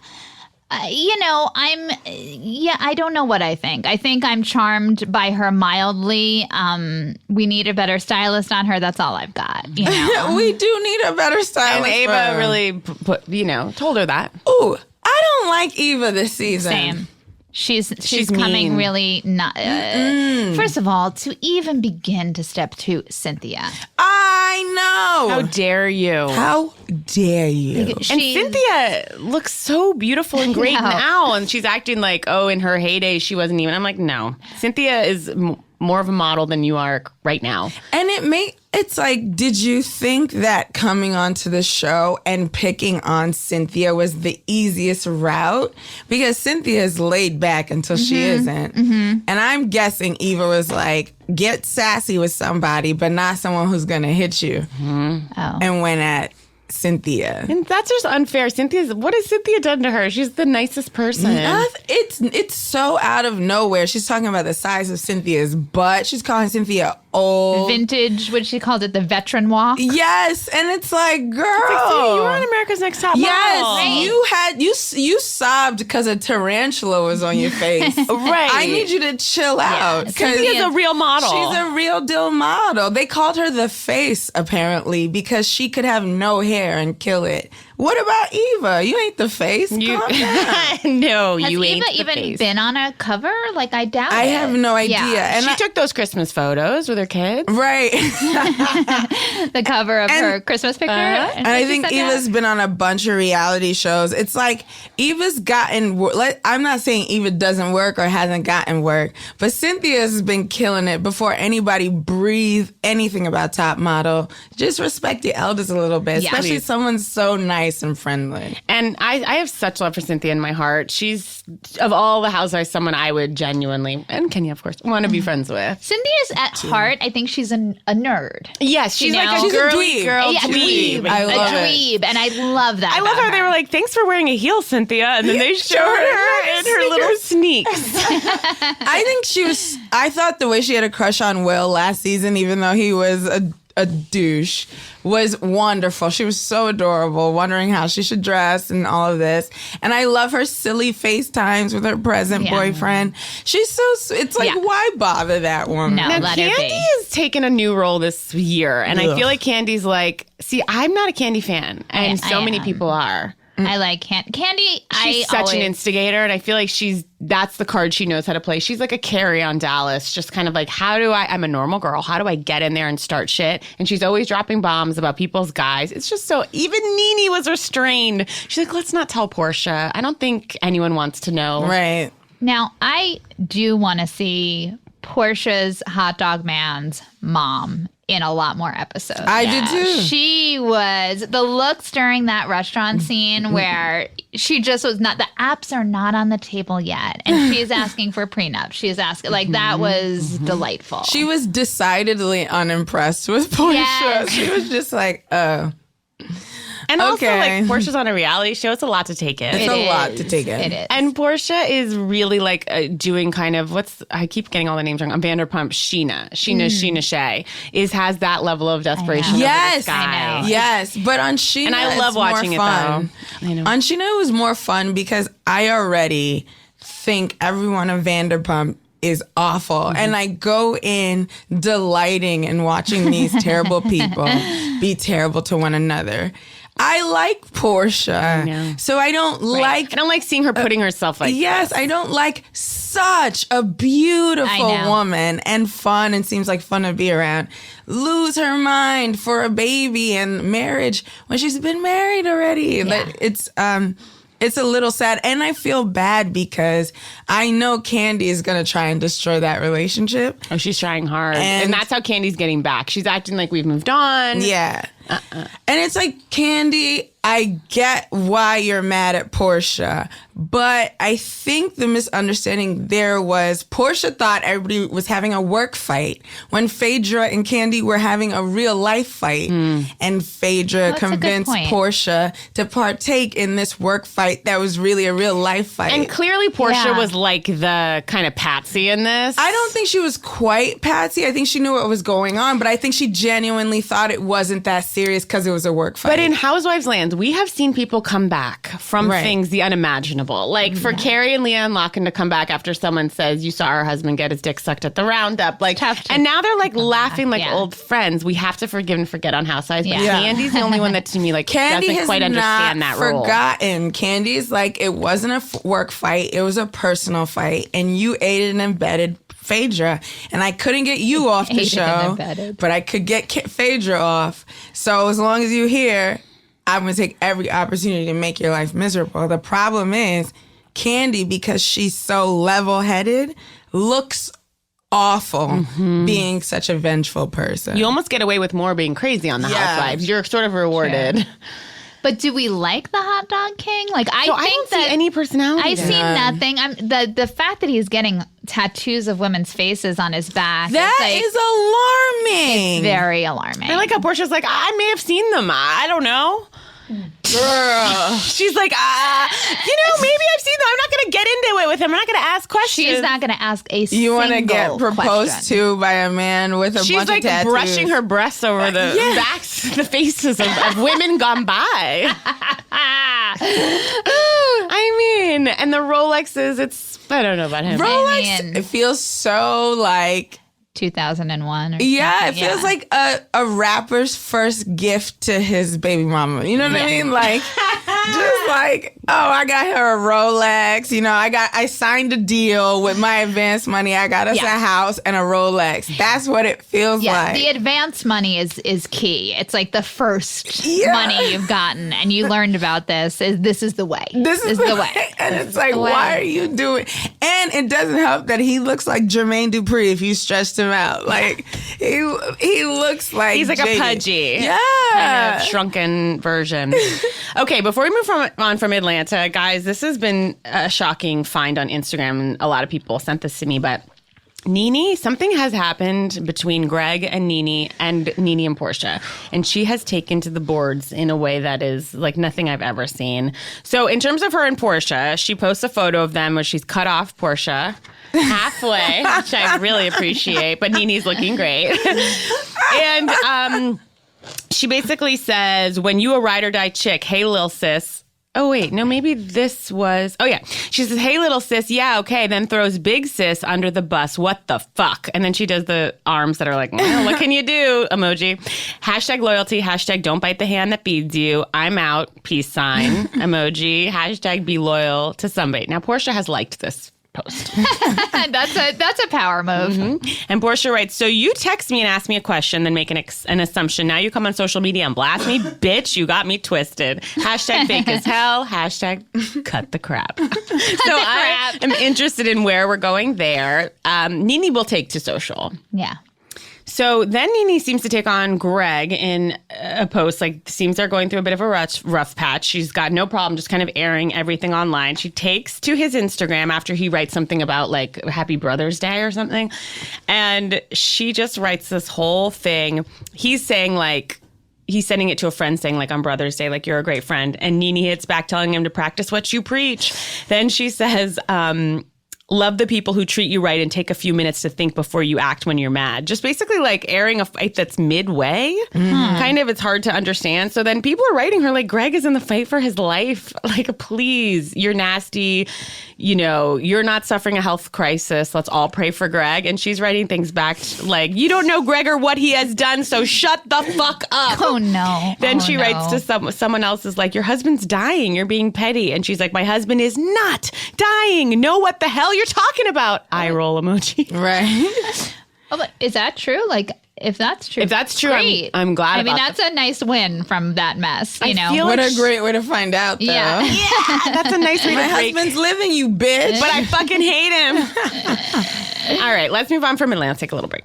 Speaker 2: I don't know what I think. I think I'm charmed by her mildly. We need a better stylist on her. That's all I've got. You know?
Speaker 3: We do need a better stylist.
Speaker 1: And Ava really told her that.
Speaker 3: Ooh, I don't like Eva this season.
Speaker 2: Same. She's coming
Speaker 1: mean.
Speaker 2: really not. First of all, to even begin to step to Cynthia.
Speaker 3: I know.
Speaker 1: How dare you?
Speaker 3: How dare you?
Speaker 1: And Cynthia looks so beautiful and great now, and she's acting like, in her heyday she wasn't even. I'm like, no. Cynthia is more of a model than you are right now.
Speaker 3: And it's like, did you think that coming onto the show and picking on Cynthia was the easiest route? Because Cynthia is laid back until she isn't. And I'm guessing Eva was like, get sassy with somebody, but not someone who's going to hit you. And went at Cynthia.
Speaker 1: And that's just unfair. What has Cynthia done to her? She's the nicest person.
Speaker 3: It's so out of nowhere. She's talking about the size of Cynthia's butt. She's calling Cynthia old.
Speaker 2: Vintage, what she called it, the veteran walk.
Speaker 3: Yes, and it's like, girl.
Speaker 1: You were on America's Next Top Model.
Speaker 3: Yes, you sobbed because a tarantula was on your face.
Speaker 1: Right.
Speaker 3: I need you to chill out.
Speaker 1: Cynthia's a real model.
Speaker 3: She's a real deal model. They called her the face, apparently, because she could have no hair and kill it. What about Eva? You ain't the face. Calm down.
Speaker 1: No,
Speaker 2: Has
Speaker 1: you ain't
Speaker 2: Eva
Speaker 1: the
Speaker 2: even
Speaker 1: face.
Speaker 2: been on a cover? Like, I doubt
Speaker 3: I
Speaker 2: it.
Speaker 3: have no idea.
Speaker 2: Yeah.
Speaker 3: And
Speaker 1: She took those Christmas photos with her kids.
Speaker 3: Right.
Speaker 2: The cover of her Christmas picture.
Speaker 3: And I think Eva's been on a bunch of reality shows. It's like Eva's gotten, I'm not saying Eva doesn't work or hasn't gotten work, but Cynthia's been killing it before anybody breathed anything about Top Model. Just respect your elders a little bit, especially someone so nice and friendly.
Speaker 1: And I have such love for Cynthia in my heart. She's, of all the housewives, someone I would genuinely, and Kenya, of course, want to be friends with.
Speaker 2: Cynthia's at heart, I think she's a nerd.
Speaker 1: Yes, she's like
Speaker 3: She's
Speaker 1: a
Speaker 3: a
Speaker 1: girly
Speaker 3: dweeb.
Speaker 1: girl
Speaker 2: Yeah,
Speaker 1: dweeb.
Speaker 3: I love
Speaker 2: a dweeb, and I love that.
Speaker 1: I love how they were like, thanks for wearing a heel, Cynthia. And then they showed her in her little sneaks.
Speaker 3: I think I thought the way she had a crush on Will last season, even though he was a douche, was wonderful. She was so adorable, wondering how she should dress and all of this. And I love her silly FaceTimes with her present boyfriend. She's so it's like, why bother that woman?
Speaker 2: No,
Speaker 1: Now,
Speaker 2: let her
Speaker 1: Candy
Speaker 2: be.
Speaker 1: has taken a new role this year. And I feel like Candy's like, see, I'm not a Candy fan. And so many people are.
Speaker 2: I like Candy.
Speaker 1: She's such an instigator, and I feel like that's the card she knows how to play. She's like a Carrie on Dallas, just kind of like, I'm a normal girl. How do I get in there and start shit? And she's always dropping bombs about people's guys. It's just so, even Nene was restrained. She's like, let's not tell Portia. I don't think anyone wants to know.
Speaker 3: Right.
Speaker 2: Now, I do want to see Portia's hot dog man's mom in a lot more episodes.
Speaker 3: I did too.
Speaker 2: She was, the looks during that restaurant scene where she just was not, the apps are not on the table yet. And she's asking for prenup. She's asking, like, that was delightful.
Speaker 3: She was decidedly unimpressed with Portia.
Speaker 2: Yes.
Speaker 3: She was just like,
Speaker 1: And also,
Speaker 3: Okay.
Speaker 1: like, Portia's on a reality show. It's a lot to take in.
Speaker 3: It's a lot to take in.
Speaker 2: It is.
Speaker 1: And Portia is really like doing kind of I keep getting all the names wrong. On Vanderpump, Sheena Shea has that level of desperation. over
Speaker 3: Yes,
Speaker 1: this guy.
Speaker 2: I know.
Speaker 3: yes. But on Sheena,
Speaker 1: And I love
Speaker 3: it's more
Speaker 1: watching it,
Speaker 3: fun.
Speaker 1: though. I know.
Speaker 3: On Sheena, it was more fun because I already think everyone on Vanderpump is awful. And I go in delighting in watching these terrible people be terrible to one another. I like Portia. So I don't like...
Speaker 1: I don't like seeing her putting herself like
Speaker 3: Yes,
Speaker 1: this.
Speaker 3: I don't like such a beautiful
Speaker 2: I know.
Speaker 3: woman and fun and seems like fun to be around. Lose her mind for a baby and marriage when she's been married already.
Speaker 2: Yeah.
Speaker 3: It's a little sad. And I feel bad because I know Candy is going to try and destroy that relationship.
Speaker 1: Oh, she's trying hard.
Speaker 3: And-
Speaker 1: And that's how Candy's getting back. She's acting like we've moved on.
Speaker 3: Yeah. And it's like, Candy, I get why you're mad at Portia, but I think the misunderstanding there was Portia thought everybody was having a work fight when Phaedra and Candy were having a real life fight. And Phaedra convinced Portia to partake in this work fight that was really a real life fight.
Speaker 1: And clearly Portia was like the kind of patsy in this.
Speaker 3: I don't think she was quite patsy. I think she knew what was going on, but I think she genuinely thought it wasn't that serious because it was a work fight.
Speaker 1: But in Housewives land, we have seen people come back from things the unimaginable. Like for Carrie and Leanne Locken to come back after someone says, you saw her husband get his dick sucked at the roundup. Like, and now they're like laughing like old friends. We have to forgive and forget on Housewives. But Candy's the only one that to me like
Speaker 3: Candy
Speaker 1: doesn't quite understand that role.
Speaker 3: Forgotten. Candy's like, it wasn't a work fight. It was a personal fight. And you aided and embedded Phaedra, and I couldn't get you off the show, but I could get Phaedra off. So as long as you're here, I'm going to take every opportunity to make your life miserable. The problem is, Candy, because she's so level-headed, looks awful being such a vengeful person.
Speaker 1: You almost get away with more being crazy on the Housewives. You're sort of rewarded.
Speaker 2: Sure. But do we like the hot dog king? Like, I don't
Speaker 1: see any personality.
Speaker 2: I see nothing. The fact that he's getting tattoos of women's faces on his back.
Speaker 3: Is alarming.
Speaker 2: It's very alarming.
Speaker 1: I like how Portia's like, I may have seen them. I don't know. Girl. She's like, maybe I've seen them. I'm not going to get into it with him. I'm not going to ask questions.
Speaker 2: She's not going to ask a single
Speaker 3: You want to get proposed to by a man with a bunch of tattoos.
Speaker 1: She's like brushing her breasts over the backs, the faces of women gone by. I mean, and the Rolexes, I don't know about him.
Speaker 3: Rolex, it feels so like
Speaker 2: 2001 or
Speaker 3: it feels like a rapper's first gift to his baby mama. You know what I mean? Like, just like, I got her a Rolex. You know, I signed a deal with my advance money. I got us a house and a Rolex. That's what it feels like.
Speaker 2: The advance money is key. It's like the first money you've gotten, and you learned about this. This is the way. This is the way.
Speaker 3: And it's like, why are you doing? And it doesn't help that he looks like Jermaine Dupri if you stretched him out. Like, he looks like
Speaker 1: he's like
Speaker 3: JD.
Speaker 1: a pudgy, kind of shrunken version. Okay, before we move on from Atlanta, guys, this has been a shocking find on Instagram, and a lot of people sent this to me, but Nene, something has happened between Greg and Nene and Portia, and she has taken to the boards in a way that is like nothing I've ever seen. So in terms of her and Portia, she posts a photo of them where she's cut off Portia halfway, which I really appreciate, but Nene's looking great. And she basically says, when you a ride or die chick, hey, lil sis. Oh, wait, no, maybe this was... Oh, yeah. She says, hey, little sis, yeah, okay, then throws big sis under the bus. What the fuck? And then she does the arms that are like, well, what can you do? Emoji. Hashtag loyalty. Hashtag don't bite the hand that feeds you. I'm out. Peace sign. Emoji. Hashtag be loyal to somebody. Now, Portia has liked this post.
Speaker 2: That's a power move.
Speaker 1: Mm-hmm. And Portia writes, so you text me and ask me a question, then make an assumption. Now you come on social media and blast me. Bitch, you got me twisted. Hashtag fake as hell. Hashtag cut the crap. I am interested in where we're going there. Nene will take to social.
Speaker 2: Yeah.
Speaker 1: So then Nene seems to take on Greg in a post, like seems they're going through a bit of a rough patch. She's got no problem just kind of airing everything online. She takes to his Instagram after he writes something about like Happy Brother's Day or something. And she just writes this whole thing. He's saying like, he's sending it to a friend saying like on Brother's Day, like you're a great friend. And Nene hits back telling him to practice what you preach. Then she says, love the people who treat you right and take a few minutes to think before you act when you're mad. Just basically like airing a fight that's midway. Kind of, it's hard to understand. So then people are writing her like, Greg is in the fight for his life. Like, please, you're nasty. You know, you're not suffering a health crisis. Let's all pray for Greg. And she's writing things back like, you don't know Greg or what he has done, so shut the fuck up.
Speaker 2: Oh, no.
Speaker 1: Then she writes to someone else is like, your husband's dying. You're being petty. And she's like, my husband is not dying. Know what the hell you're talking about? Eye roll emoji.
Speaker 3: Right.
Speaker 2: Oh, but is that true? Like, if that's true,
Speaker 1: great. I'm glad
Speaker 2: I mean, that's a nice win from that mess, you know?
Speaker 3: What a great way to find out, though.
Speaker 2: Yeah.
Speaker 1: That's a nice way
Speaker 3: My
Speaker 1: to break.
Speaker 3: husband's living, you bitch.
Speaker 1: But I fucking hate him. All right, let's move on from Atlanta. Let's take a little break.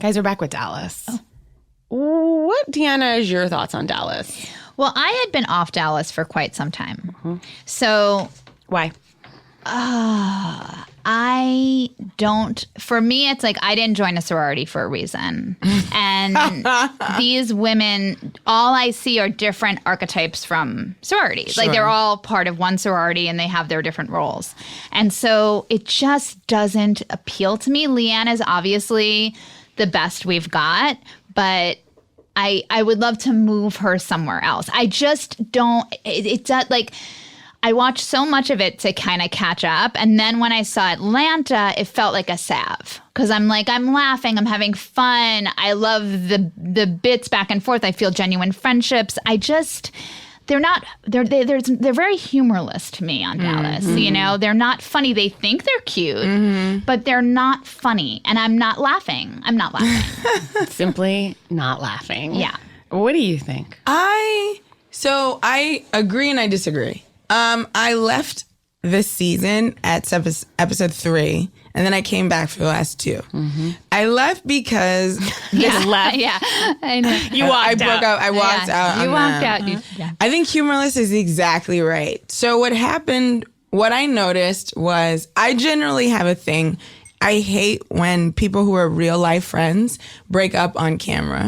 Speaker 1: Guys, we're back with Dallas. What, Deanna, is your thoughts on Dallas?
Speaker 2: Well, I had been off Dallas for quite some time. So
Speaker 1: Why?
Speaker 2: For me, it's like I didn't join a sorority for a reason. And these women, all I see are different archetypes from sororities. Like they're all part of one sorority and they have their different roles. And so it just doesn't appeal to me. Leanne is obviously the best we've got, but I would love to move her somewhere else. I just don't, it's like, I watched so much of it to kind of catch up. And then when I saw Atlanta, it felt like a salve. Because I'm like, I'm laughing, I'm having fun. I love the bits back and forth. I feel genuine friendships. They're very humorless to me on Dallas. You know, they're not funny. They think they're cute, but they're not funny. And I'm not laughing.
Speaker 1: Simply not laughing.
Speaker 2: Yeah.
Speaker 1: What do you think?
Speaker 3: So I agree and I disagree. I left this season at episode 3, and then I came back for the last 2. I left because
Speaker 1: left.
Speaker 2: Yeah, I know.
Speaker 1: You walked
Speaker 3: I broke up. I walked out.
Speaker 2: You walked out.
Speaker 3: I think humorless is exactly right. So what happened, what I noticed was I generally have a thing. I hate when people who are real life friends break up on camera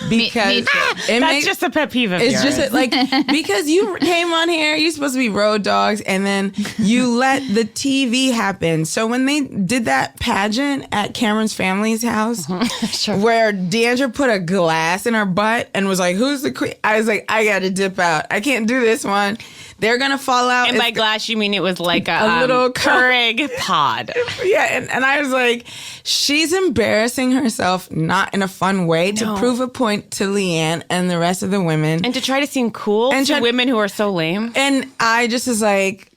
Speaker 3: because
Speaker 1: That's just a pet peeve of yours.
Speaker 3: it's just like because you came on here, you're supposed to be road dogs, and then you let the TV happen. So when they did that pageant at Cameron's family's house, where Deandra put a glass in her butt and was like, "Who's the queen?" I was like, "I got to dip out. I can't do this one. They're gonna fall out."
Speaker 1: And by glass, you mean it was like a
Speaker 3: little
Speaker 1: Keurig pod.
Speaker 3: Yeah, and I was like, she's embarrassing herself, not in a fun way, to prove a point to Leanne and the rest of the women.
Speaker 1: And to try to seem cool to women who are so lame.
Speaker 3: And I just was like,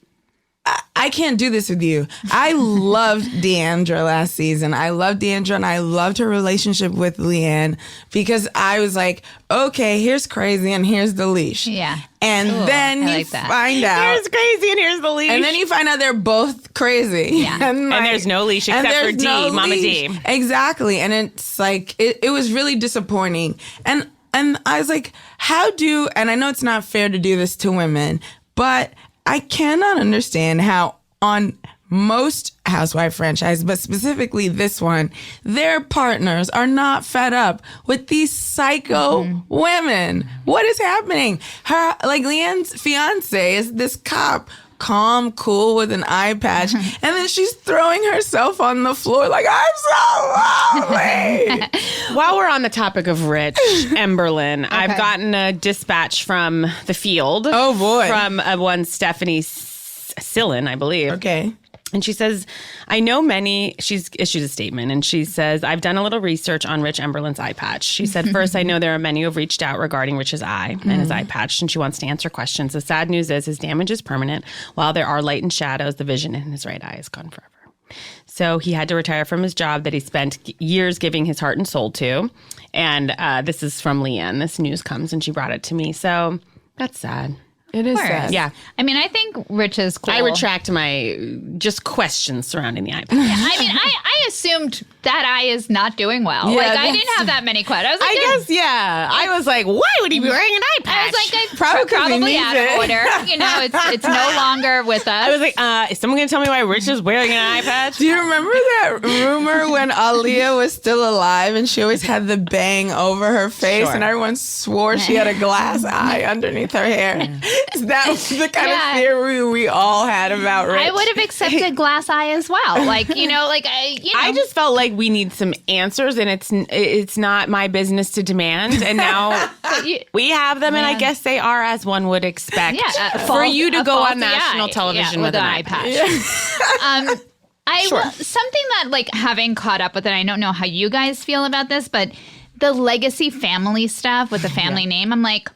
Speaker 3: I can't do this with you. I loved Deandra last season. I loved Deandra and I loved her relationship with Leanne because I was like, okay, here's crazy and here's the leash.
Speaker 2: Yeah.
Speaker 3: And then you find out.
Speaker 1: Here's crazy and here's the leash.
Speaker 3: And then you find out they're both crazy.
Speaker 2: Yeah.
Speaker 1: And there's no leash except for D, Mama D.
Speaker 3: Exactly. And it's like, it was really disappointing. And I was like, and I know it's not fair to do this to women, but I cannot understand how on most Housewife franchise, but specifically this one, their partners are not fed up with these psycho women. What is happening? Leanne's fiance is this cop, calm, cool with an eye patch, and then she's throwing herself on the floor like, I'm so lonely.
Speaker 1: While we're on the topic of Rich Emberlin, I've gotten a dispatch from the field.
Speaker 3: Oh, boy.
Speaker 1: From one Stephanie Sillin, I believe.
Speaker 3: Okay.
Speaker 1: And she says, she's issued a statement, and she says, I've done a little research on Rich Emberlin's eye patch. She said, first, I know there are many who have reached out regarding Rich's eye and his eye patch, and she wants to answer questions. The sad news is his damage is permanent. While there are light and shadows, the vision in his right eye is gone forever. So he had to retire from his job that he spent years giving his heart and soul to. And this is from Leanne. This news comes, and she brought it to me. So that's sad.
Speaker 3: It is sad.
Speaker 1: Yeah.
Speaker 2: I mean, I think Rich is cool.
Speaker 1: I retract my just questions surrounding the eye patch.
Speaker 2: I mean, I assumed that eye is not doing well.
Speaker 3: Yeah,
Speaker 2: I didn't have that many questions. I was like,
Speaker 1: I guess, yeah. I was like, why would he be wearing an eye patch?
Speaker 2: I was like,
Speaker 3: Probably
Speaker 2: out of order. You know, it's no longer with us.
Speaker 1: I was like, is someone going to tell me why Rich is wearing an eye patch?
Speaker 3: Do you remember that rumor when Aaliyah was still alive and she always had the bang over her face and everyone swore she had a glass eye underneath her hair? That was the kind of theory we all had about Rich.
Speaker 2: I would have accepted glass eye as well. I
Speaker 1: just felt like we need some answers, and it's not my business to demand. And now we have them, and I guess they are as one would expect.
Speaker 2: Yeah,
Speaker 1: for you to go on national television with an eye patch.
Speaker 2: Something that having caught up with it, I don't know how you guys feel about this, but the legacy family stuff with the family name, I'm like,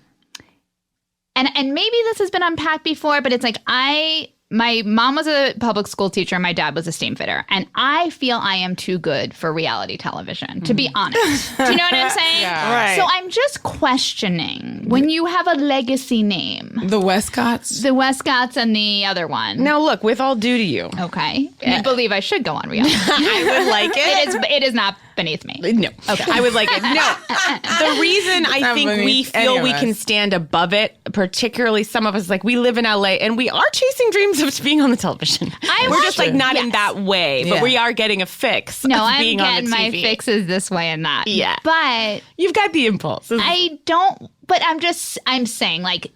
Speaker 2: and maybe this has been unpacked before, but it's like my mom was a public school teacher and my dad was a steam fitter. And I feel I am too good for reality television, to be honest. Do you know what I'm saying?
Speaker 1: Yeah. Right.
Speaker 2: So I'm just questioning when you have a legacy name.
Speaker 3: The Westcotts?
Speaker 2: The Westcotts and the other one.
Speaker 1: Now, look, with all due to you.
Speaker 2: Okay. I believe I should go on reality.
Speaker 1: I would like it.
Speaker 2: It is not beneath me.
Speaker 1: No. Okay. I would like it. No. The reason I think we feel we can stand above it, particularly some of us, like we live in LA and we are chasing dreams of being on the television. We're just like not in that way, but we are getting a fix.
Speaker 2: No,
Speaker 1: of
Speaker 2: I'm
Speaker 1: being on
Speaker 2: getting
Speaker 1: the
Speaker 2: my
Speaker 1: TV.
Speaker 2: fixes this way and that.
Speaker 1: Yeah.
Speaker 2: But
Speaker 1: you've got the impulse.
Speaker 2: I don't, but I'm saying like,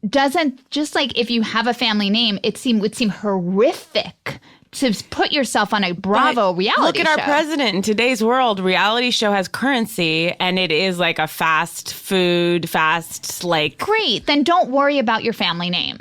Speaker 2: doesn't, just like if you have a family name, would seem horrific to put yourself on a Bravo reality show.
Speaker 1: Look at our president. In today's world, reality show has currency, and it is like a fast food, like...
Speaker 2: Great. Then don't worry about your family name.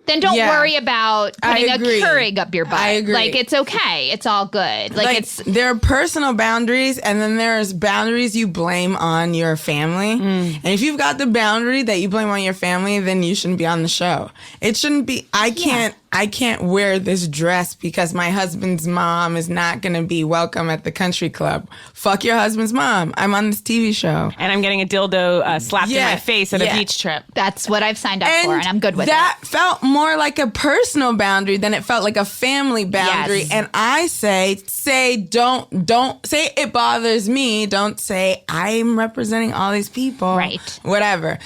Speaker 2: Then don't worry about putting a Keurig up your butt.
Speaker 3: I agree.
Speaker 2: Like, it's okay. It's all good. Like
Speaker 3: there are personal boundaries, and then there's boundaries you blame on your family. And if you've got the boundary that you blame on your family, then you shouldn't be on the show. It shouldn't be, I can't wear this dress because my husband's mom is not going to be welcome at the country club. Fuck your husband's mom. I'm on this TV show.
Speaker 1: And I'm getting a dildo slapped in my face at a beach trip.
Speaker 2: That's what I've signed up for, and I'm good with
Speaker 3: that. That felt more like a personal boundary than it felt like a family boundary.
Speaker 2: Yes.
Speaker 3: And I don't say it bothers me. Don't say I'm representing all these people.
Speaker 2: Right.
Speaker 3: Whatever.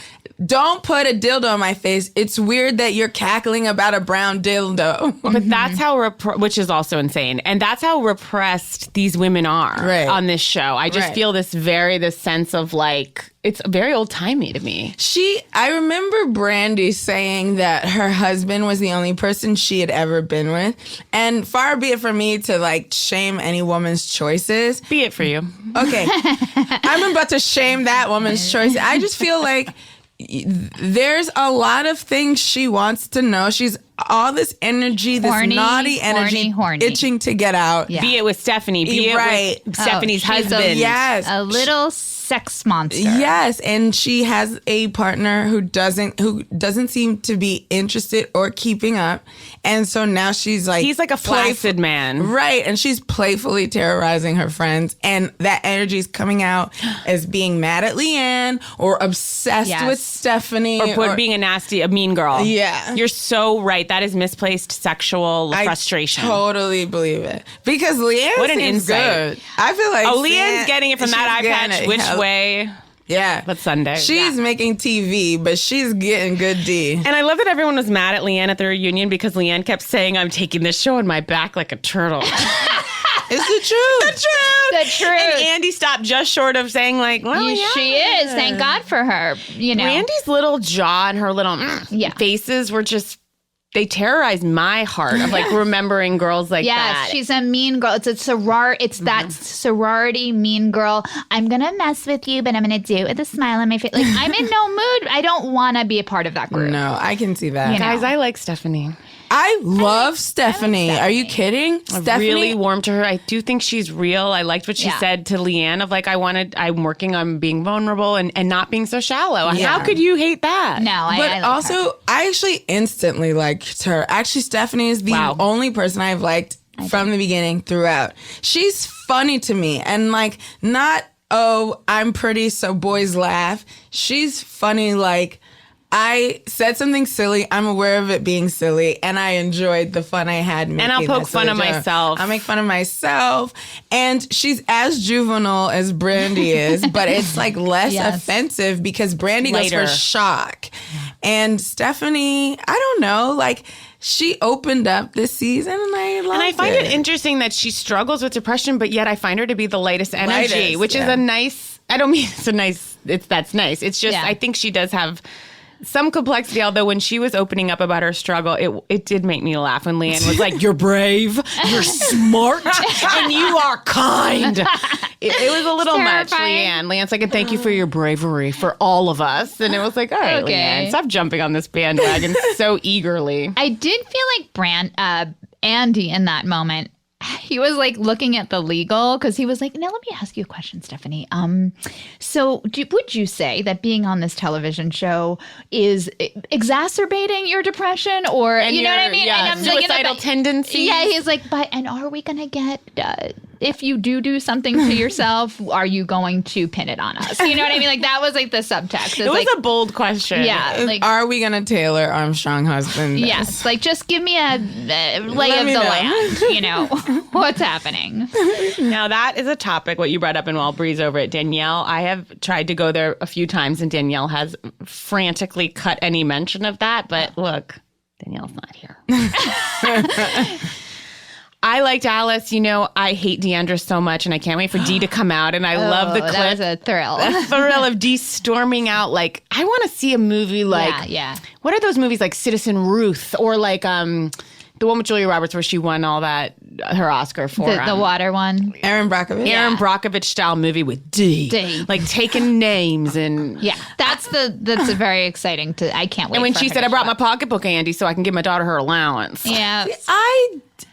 Speaker 3: Don't put a dildo on my face. It's weird that you're cackling about a brown dildo.
Speaker 1: But that's how, which is also insane. And that's how repressed these women are on this show. I just feel this sense of like, it's very old timey to me.
Speaker 3: I remember Brandy saying that her husband was the only person she had ever been with. And far be it from me to like shame any woman's choices.
Speaker 1: Be it for you.
Speaker 3: Okay. I'm about to shame that woman's choice. I just feel like there's a lot of things she wants to know. She's all this energy, this naughty energy,
Speaker 2: horny.
Speaker 3: itching to get out.
Speaker 1: Yeah. Be it with Stephanie, be it with Stephanie's husband.
Speaker 2: A little sex monster.
Speaker 3: Yes, and she has a partner who doesn't seem to be interested or keeping up. And so now she's like...
Speaker 1: He's like a flaccid man.
Speaker 3: Right, and she's playfully terrorizing her friends. And that energy is coming out as being mad at Leanne or obsessed with Stephanie.
Speaker 1: Or being a mean girl.
Speaker 3: Yeah.
Speaker 1: You're so right. That is misplaced sexual frustration.
Speaker 3: I totally believe it. Because Leanne seems good. I feel like...
Speaker 1: Leanne's getting it from that eye patch. Which way?
Speaker 3: Yeah.
Speaker 1: But Sunday.
Speaker 3: She's making TV, but she's getting good D.
Speaker 1: And I love that everyone was mad at Leanne at their reunion because Leanne kept saying, I'm taking this show on my back like a turtle.
Speaker 3: It's the truth.
Speaker 2: The truth.
Speaker 1: And Andy stopped just short of saying like, well,
Speaker 2: she is. Thank God for her. You know.
Speaker 1: Andy's little jaw and her little faces were just... They terrorized my heart of like remembering girls like that.
Speaker 2: Yes, she's a mean girl. It's that sorority mean girl. I'm gonna mess with you, but I'm gonna do it with a smile on my face. Like I'm in no mood. I don't want to be a part of that group.
Speaker 3: No, I can see that.
Speaker 1: Guys, I like Stephanie.
Speaker 3: I love Stephanie. Are you kidding? Stephanie
Speaker 1: really warm to her. I do think she's real. I liked what she said to Leanne of like, I'm working on being vulnerable and not being so shallow. Yeah. How could you hate that?
Speaker 2: No,
Speaker 3: But
Speaker 2: I like
Speaker 3: also,
Speaker 2: her.
Speaker 3: I actually instantly liked her. Actually, Stephanie is the only person I've liked from the beginning throughout. She's funny to me and like not, I'm pretty so boys laugh. She's funny like, I said something silly. I'm aware of it being silly, and I enjoyed the fun I had making.
Speaker 1: And I'll poke fun of myself.
Speaker 3: I'll make fun of myself, and she's as juvenile as Brandy is, but it's like less offensive because Brandy goes for shock, and Stephanie, I don't know, like. She opened up this season, and I love it.
Speaker 1: And I find it interesting that she struggles with depression, but yet I find her to be the lightest energy, which is a nice. I don't mean it's a nice. That's nice. It's just I think she does have some complexity, although when she was opening up about her struggle, it did make me laugh when Leanne was like, you're brave, you're smart, and you are kind. It was a little much, Leanne. Leanne's like, and thank you for your bravery for all of us. And it was like, all right, Leanne, stop jumping on this bandwagon so eagerly.
Speaker 2: I did feel like Andy in that moment. He was like looking at the legal because he was like, now let me ask you a question, Stephanie. So would you say that being on this television show is exacerbating your depression or, you know what I mean?
Speaker 1: Yeah,
Speaker 2: and I'm
Speaker 1: suicidal tendencies.
Speaker 2: Yeah, he's like, and are we going to get if you do something to yourself, are you going to pin it on us? You know what I mean? Like that was like the subtext.
Speaker 1: It was a bold question.
Speaker 2: Yeah. Like,
Speaker 3: are we going to Taylor Armstrong husband this?
Speaker 2: Yes. Like just give me a lay of the land. You know, what's happening?
Speaker 1: Now that is a topic, what you brought up, and I'll breeze over it. Danielle, I have tried to go there a few times, and Danielle has frantically cut any mention of that. But look, Danielle's not here. I liked Alice. You know, I hate Deandra so much, and I can't wait for Dee to come out. And I love the clip.
Speaker 2: That was a thrill.
Speaker 1: The thrill of Dee storming out. Like, I want to see a movie like,
Speaker 2: yeah.
Speaker 1: What are those movies like Citizen Ruth, or like the one with Julia Roberts where she won all that, her Oscar for
Speaker 2: the water one.
Speaker 3: Aaron Brockovich.
Speaker 1: Aaron Brockovich style movie with Dee. Like taking names and
Speaker 2: that's very exciting I can't wait.
Speaker 1: And when
Speaker 2: for
Speaker 1: she
Speaker 2: her
Speaker 1: said,
Speaker 2: to
Speaker 1: I brought
Speaker 2: show
Speaker 1: my
Speaker 2: up.
Speaker 1: pocketbook, Andy, so I can give my daughter her allowance.
Speaker 2: Yeah.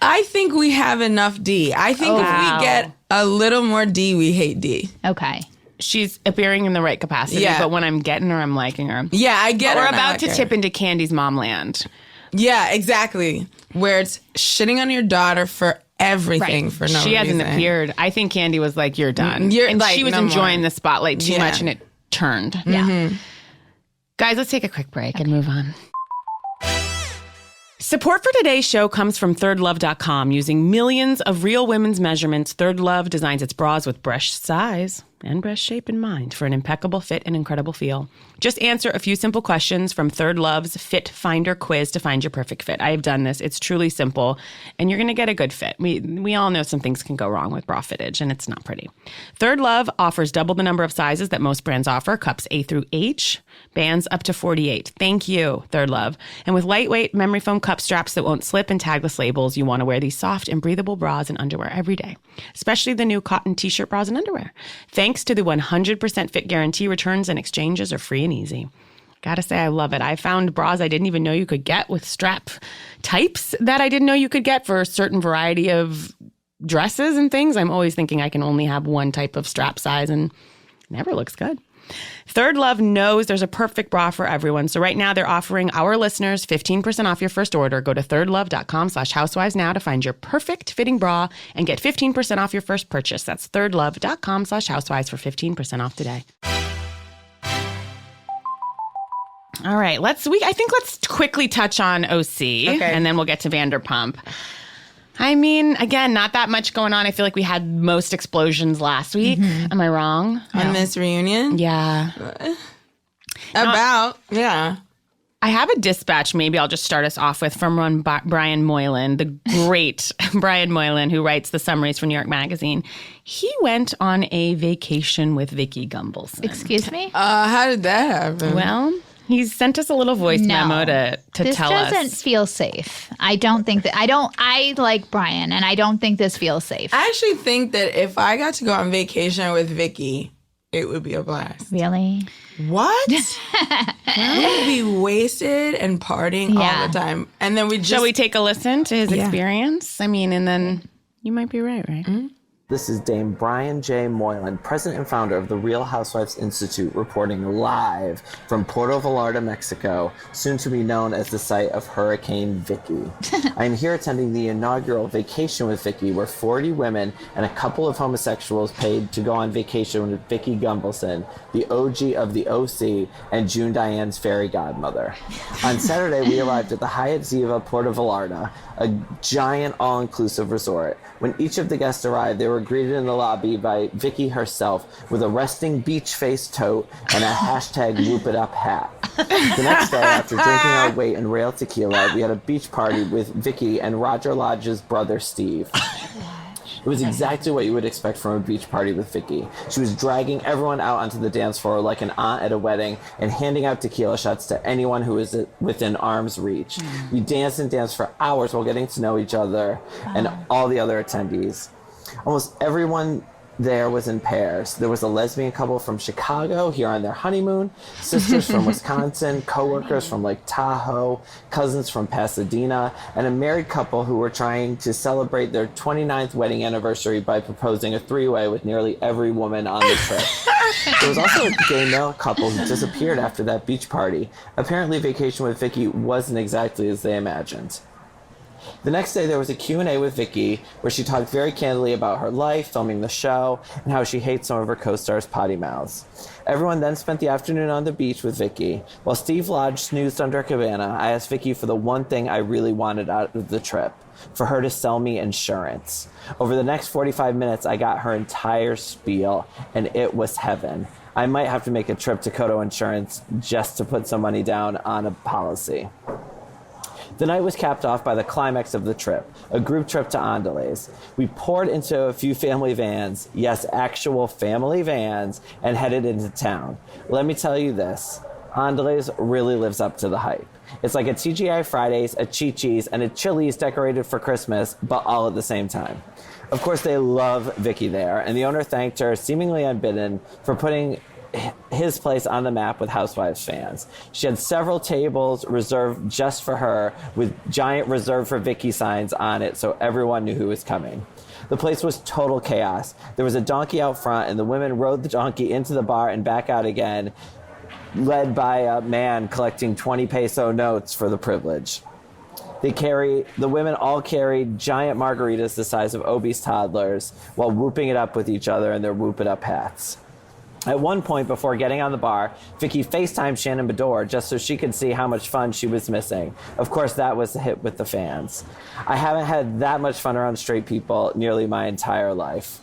Speaker 3: I think we have enough D. I think if we get a little more D, we hate D.
Speaker 2: Okay.
Speaker 1: She's appearing in the right capacity, but when I'm getting her, I'm liking her.
Speaker 3: Yeah, I get her.
Speaker 1: We're about to tip into Candy's mom land.
Speaker 3: Yeah, exactly. Where it's shitting on your daughter for everything for no reason.
Speaker 1: She hasn't appeared. I think Candy was like, you're done.
Speaker 3: And
Speaker 1: she was enjoying the spotlight too much, and it turned.
Speaker 2: Yeah.
Speaker 1: Guys, let's take a quick break and move on. Support for today's show comes from thirdlove.com. Using millions of real women's measurements, Third Love designs its bras with breast size and breast shape in mind for an impeccable fit and incredible feel. Just answer a few simple questions from Third Love's Fit Finder quiz to find your perfect fit. I have done this. It's truly simple, and you're going to get a good fit. We all know some things can go wrong with bra fittage, and it's not pretty. Third Love offers double the number of sizes that most brands offer, cups A through H, bands up to 48. Thank you, Third Love. And with lightweight memory foam cup straps that won't slip and tagless labels, you want to wear these soft and breathable bras and underwear every day, especially the new cotton t-shirt bras and underwear. Thanks to the 100% fit guarantee, returns and exchanges are free and easy. Gotta say, I love it. I found bras I didn't even know you could get with strap types that I didn't know you could get for a certain variety of dresses and things. I'm always thinking I can only have one type of strap size, and it never looks good. Third Love knows there's a perfect bra for everyone. So right now they're offering our listeners 15% off your first order. Go to thirdlove.com/housewives now to find your perfect fitting bra and get 15% off your first purchase. That's thirdlove.com/housewives for 15% off today. All right, let's quickly touch on OC, and then we'll get to Vanderpump. I mean, again, not that much going on. I feel like we had most explosions last week. Am I wrong?
Speaker 3: On this reunion?
Speaker 1: Yeah.
Speaker 3: Yeah.
Speaker 1: I have a dispatch, maybe I'll just start us off with, from Brian Moylan, the great Brian Moylan, who writes the summaries for New York Magazine. He went on a vacation with Vicky Gumbelson.
Speaker 2: Excuse me?
Speaker 3: How did that happen?
Speaker 1: Well, he sent us a little voice memo to tell us.
Speaker 2: This doesn't feel safe. I don't think that. I like Brian, and I don't think this feels safe.
Speaker 3: I actually think that if I got to go on vacation with Vicky, it would be a blast.
Speaker 2: Really?
Speaker 3: What? We would be wasted and partying all the time. And then
Speaker 1: Shall we take a listen to his experience? I mean, and then you might be right?
Speaker 3: Mm-hmm.
Speaker 4: This is Dame Brian J. Moylan, president and founder of the Real Housewives Institute, reporting live from Puerto Vallarta, Mexico, soon to be known as the site of Hurricane Vicky. I am here attending the inaugural Vacation with Vicky, where 40 women and a couple of homosexuals paid to go on vacation with Vicky Gumbelson, the OG of the OC, and June Diane's fairy godmother. On Saturday, we arrived at the Hyatt Ziva Puerto Vallarta, a giant all-inclusive resort. When each of the guests arrived, they were greeted in the lobby by Vicky herself with a resting beach face tote and a hashtag whoop it up hat. The next day, after drinking our weight in rail tequila, we had a beach party with Vicky and Roger Lodge's brother, Steve. It was exactly what you would expect from a beach party with Vicky. She was dragging everyone out onto the dance floor like an aunt at a wedding and handing out tequila shots to anyone who was within arm's reach. We danced and danced for hours while getting to know each other and all the other attendees. Almost everyone there was in pairs. There was a lesbian couple from Chicago here on their honeymoon, sisters from Wisconsin, co-workers from Lake Tahoe, cousins from Pasadena, and a married couple who were trying to celebrate their 29th wedding anniversary by proposing a three-way with nearly every woman on the trip. There was also a gay male couple who disappeared after that beach party. Apparently, Vacation with Vicky wasn't exactly as they imagined. The next day, there was a Q&A with Vicky, where she talked very candidly about her life, filming the show, and how she hates some of her co-stars' potty mouths. Everyone then spent the afternoon on the beach with Vicky. While Steve Lodge snoozed under a cabana, I asked Vicky for the one thing I really wanted out of the trip, for her to sell me insurance. Over the next 45 minutes, I got her entire spiel, and it was heaven. I might have to make a trip to Kodo Insurance just to put some money down on a policy. The night was capped off by the climax of the trip, a group trip to Andales. We poured into a few family vans, yes, actual family vans, and headed into town. Let me tell you this, Andales really lives up to the hype. It's like a TGI Fridays, a Chi-Chi's, and a Chili's decorated for Christmas, but all at the same time. Of course, they love Vicky there, and the owner thanked her, seemingly unbidden, for putting his place on the map with Housewives fans. She had several tables reserved just for her with giant "Reserved for Vicky" signs on it so everyone knew who was coming. The place was total chaos. There was a donkey out front and the women rode the donkey into the bar and back out again, led by a man collecting 20 peso notes for the privilege. The women all carried giant margaritas the size of obese toddlers while whooping it up with each other in their whoop it up hats. At one point before getting on the bar, Vicky FaceTimed Shannon Bedore just so she could see how much fun she was missing. Of course, that was a hit with the fans. I haven't had that much fun around straight people nearly my entire life.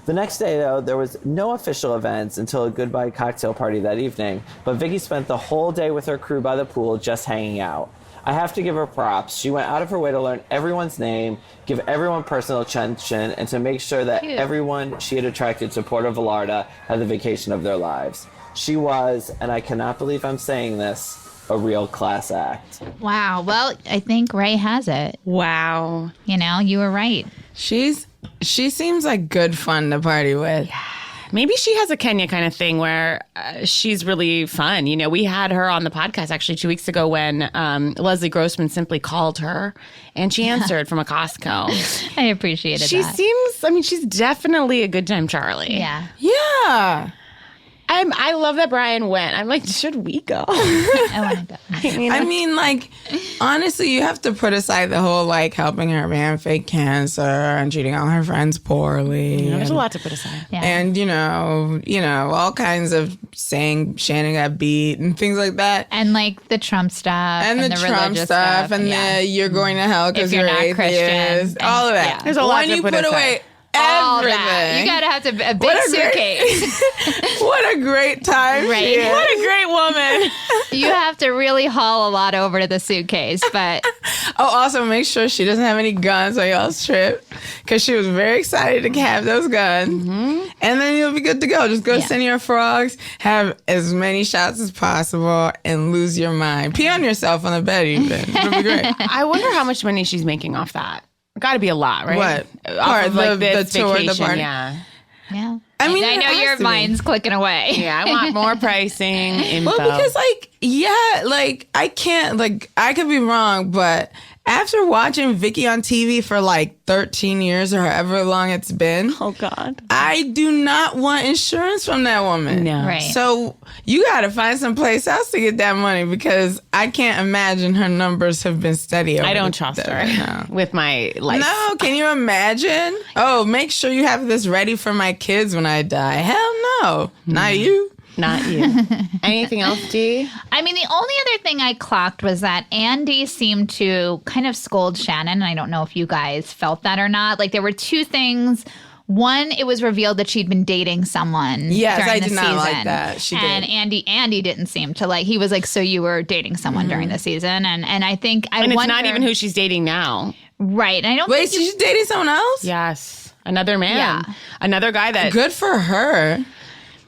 Speaker 4: The next day, though, there was no official events until a goodbye cocktail party that evening, but Vicky spent the whole day with her crew by the pool just hanging out. I have to give her props. She went out of her way to learn everyone's name, give everyone personal attention, and to make sure that everyone she had attracted to Puerto Vallarta had the vacation of their lives. She was, and I cannot believe I'm saying this, a real class act.
Speaker 2: Wow. Well, I think Rae has it.
Speaker 1: Wow.
Speaker 2: You know, you were right.
Speaker 3: She seems like good fun to party with.
Speaker 1: Maybe she has a Kenya kind of thing where she's really fun. You know, we had her on the podcast actually 2 weeks ago when Leslie Grossman simply called her and she answered from a Costco.
Speaker 2: I appreciated that.
Speaker 1: She's definitely a good time Charlie.
Speaker 2: Yeah.
Speaker 3: Yeah.
Speaker 1: I love that Brian went. I'm like, should we go?
Speaker 2: I want to go.
Speaker 3: I mean, like, honestly, you have to put aside the whole, like, helping her man fake cancer and treating all her friends poorly.
Speaker 1: There's a lot to put aside.
Speaker 2: Yeah.
Speaker 3: And, you know, all kinds of saying Shannon got beat and things like that.
Speaker 2: And, like, the Trump stuff.
Speaker 3: And the Trump
Speaker 2: religious
Speaker 3: stuff. And the you're going to hell because you're
Speaker 2: not
Speaker 3: atheist.
Speaker 2: Christian.
Speaker 3: All of that.
Speaker 2: Yeah.
Speaker 1: There's a lot
Speaker 3: When
Speaker 1: to
Speaker 3: you
Speaker 1: put
Speaker 3: put
Speaker 1: aside.
Speaker 3: away
Speaker 2: all
Speaker 3: everything.
Speaker 2: that. You got to have a big
Speaker 3: What a
Speaker 2: suitcase.
Speaker 3: What a great time.
Speaker 2: Right.
Speaker 3: She is.
Speaker 1: What a great woman.
Speaker 2: You have to really haul a lot over to the suitcase, but
Speaker 3: Oh, also make sure she doesn't have any guns on y'all's trip because she was very excited to have those guns. Mm-hmm. And then you'll be good to go. Just go send your frogs, have as many shots as possible, and lose your mind. Pee on yourself on the bed even. It'll be great.
Speaker 1: I wonder how much money she's making off that. Got to be a lot, right?
Speaker 3: What?
Speaker 1: Off of, like,
Speaker 3: The
Speaker 1: this
Speaker 3: tour, the
Speaker 1: vacation,
Speaker 3: party?
Speaker 1: yeah.
Speaker 2: yeah.
Speaker 3: I mean,
Speaker 2: I
Speaker 3: it
Speaker 2: know
Speaker 3: has
Speaker 2: your
Speaker 3: to be.
Speaker 2: mind's clicking away.
Speaker 1: Yeah, I want more pricing info.
Speaker 3: Well, because I can't, I could be wrong, but after watching Vicky on TV for like 13 years or however long it's been,
Speaker 1: oh God,
Speaker 3: I do not want insurance from that woman.
Speaker 1: No.
Speaker 2: Right.
Speaker 3: So you got to find someplace else to get that money because I can't imagine her numbers have been steady.
Speaker 1: I don't trust her
Speaker 3: right now.
Speaker 1: with my life.
Speaker 3: No, can you imagine? Oh, make sure you have this ready for my kids when I die. Hell no, not you.
Speaker 1: Not you. Anything else, Dee?
Speaker 2: I mean, the only other thing I clocked was that Andy seemed to kind of scold Shannon. And I don't know if you guys felt that or not. Like, there were two things. One, it was revealed that she'd been dating someone.
Speaker 3: Yes,
Speaker 2: during
Speaker 3: I
Speaker 2: the
Speaker 3: did not
Speaker 2: season.
Speaker 3: like that. She
Speaker 2: and
Speaker 3: did.
Speaker 2: Andy didn't seem to like. He was like, "So you were dating someone during the season?" And I think
Speaker 1: And it's
Speaker 2: wonder,
Speaker 1: not even who she's dating now.
Speaker 2: right. And I don't
Speaker 3: Wait,
Speaker 2: think
Speaker 3: she's dating someone else?
Speaker 1: Yes. Another man.
Speaker 2: Yeah.
Speaker 1: Another guy that...
Speaker 3: Good for her.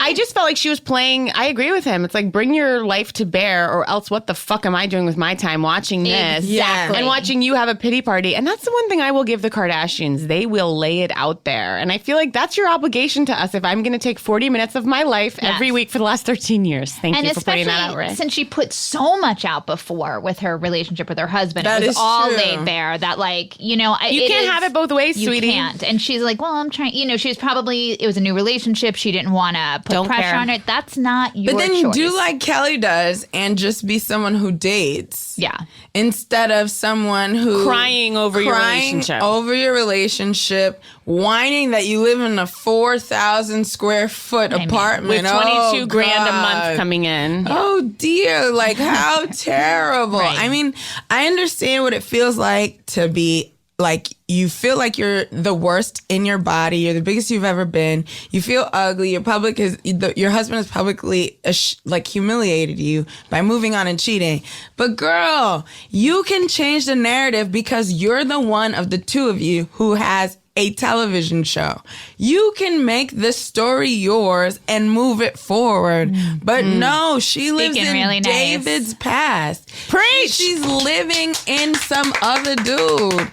Speaker 1: I just felt like she was playing... I agree with him. It's like, bring your life to bear, or else what the fuck am I doing with my time watching this?
Speaker 2: Exactly.
Speaker 1: And watching you have a pity party. And that's the one thing I will give the Kardashians. They will lay it out there. And I feel like that's your obligation to us if I'm going to take 40 minutes of my life every week for the last 13 years. Thank
Speaker 2: and
Speaker 1: you for pointing that out,
Speaker 2: especially
Speaker 1: Rae.
Speaker 2: since she put so much out before with her relationship with her husband,
Speaker 3: That
Speaker 2: it was
Speaker 3: is
Speaker 2: all
Speaker 3: true.
Speaker 2: laid bare. That you
Speaker 1: can't have it both ways,
Speaker 2: you
Speaker 1: sweetie.
Speaker 2: can't. And she's like, well, I'm trying. She was probably, it was a new relationship. She didn't want to put
Speaker 1: Don't
Speaker 2: pressure
Speaker 1: care.
Speaker 2: on her. That's not your
Speaker 3: But then
Speaker 2: choice.
Speaker 3: do like Kelly does and just be someone who dates.
Speaker 2: Yeah.
Speaker 3: Instead of someone who
Speaker 1: Crying over your relationship.
Speaker 3: over your relationship, whining that you live in a 4,000 square foot apartment
Speaker 1: With 22
Speaker 3: Oh,
Speaker 1: grand a
Speaker 3: God.
Speaker 1: month coming in.
Speaker 3: Oh dear, like how terrible.
Speaker 2: Right.
Speaker 3: I mean, I understand what it feels like to be like you feel like you're the worst in your body. You're the biggest you've ever been. You feel ugly. Your husband has publicly like humiliated you by moving on and cheating. But girl, you can change the narrative because you're the one of the two of you who has a television show. You can make this story yours and move it forward. But no, she lives in
Speaker 2: really nice.
Speaker 3: David's past.
Speaker 1: Preach!
Speaker 3: She's living in some other dude.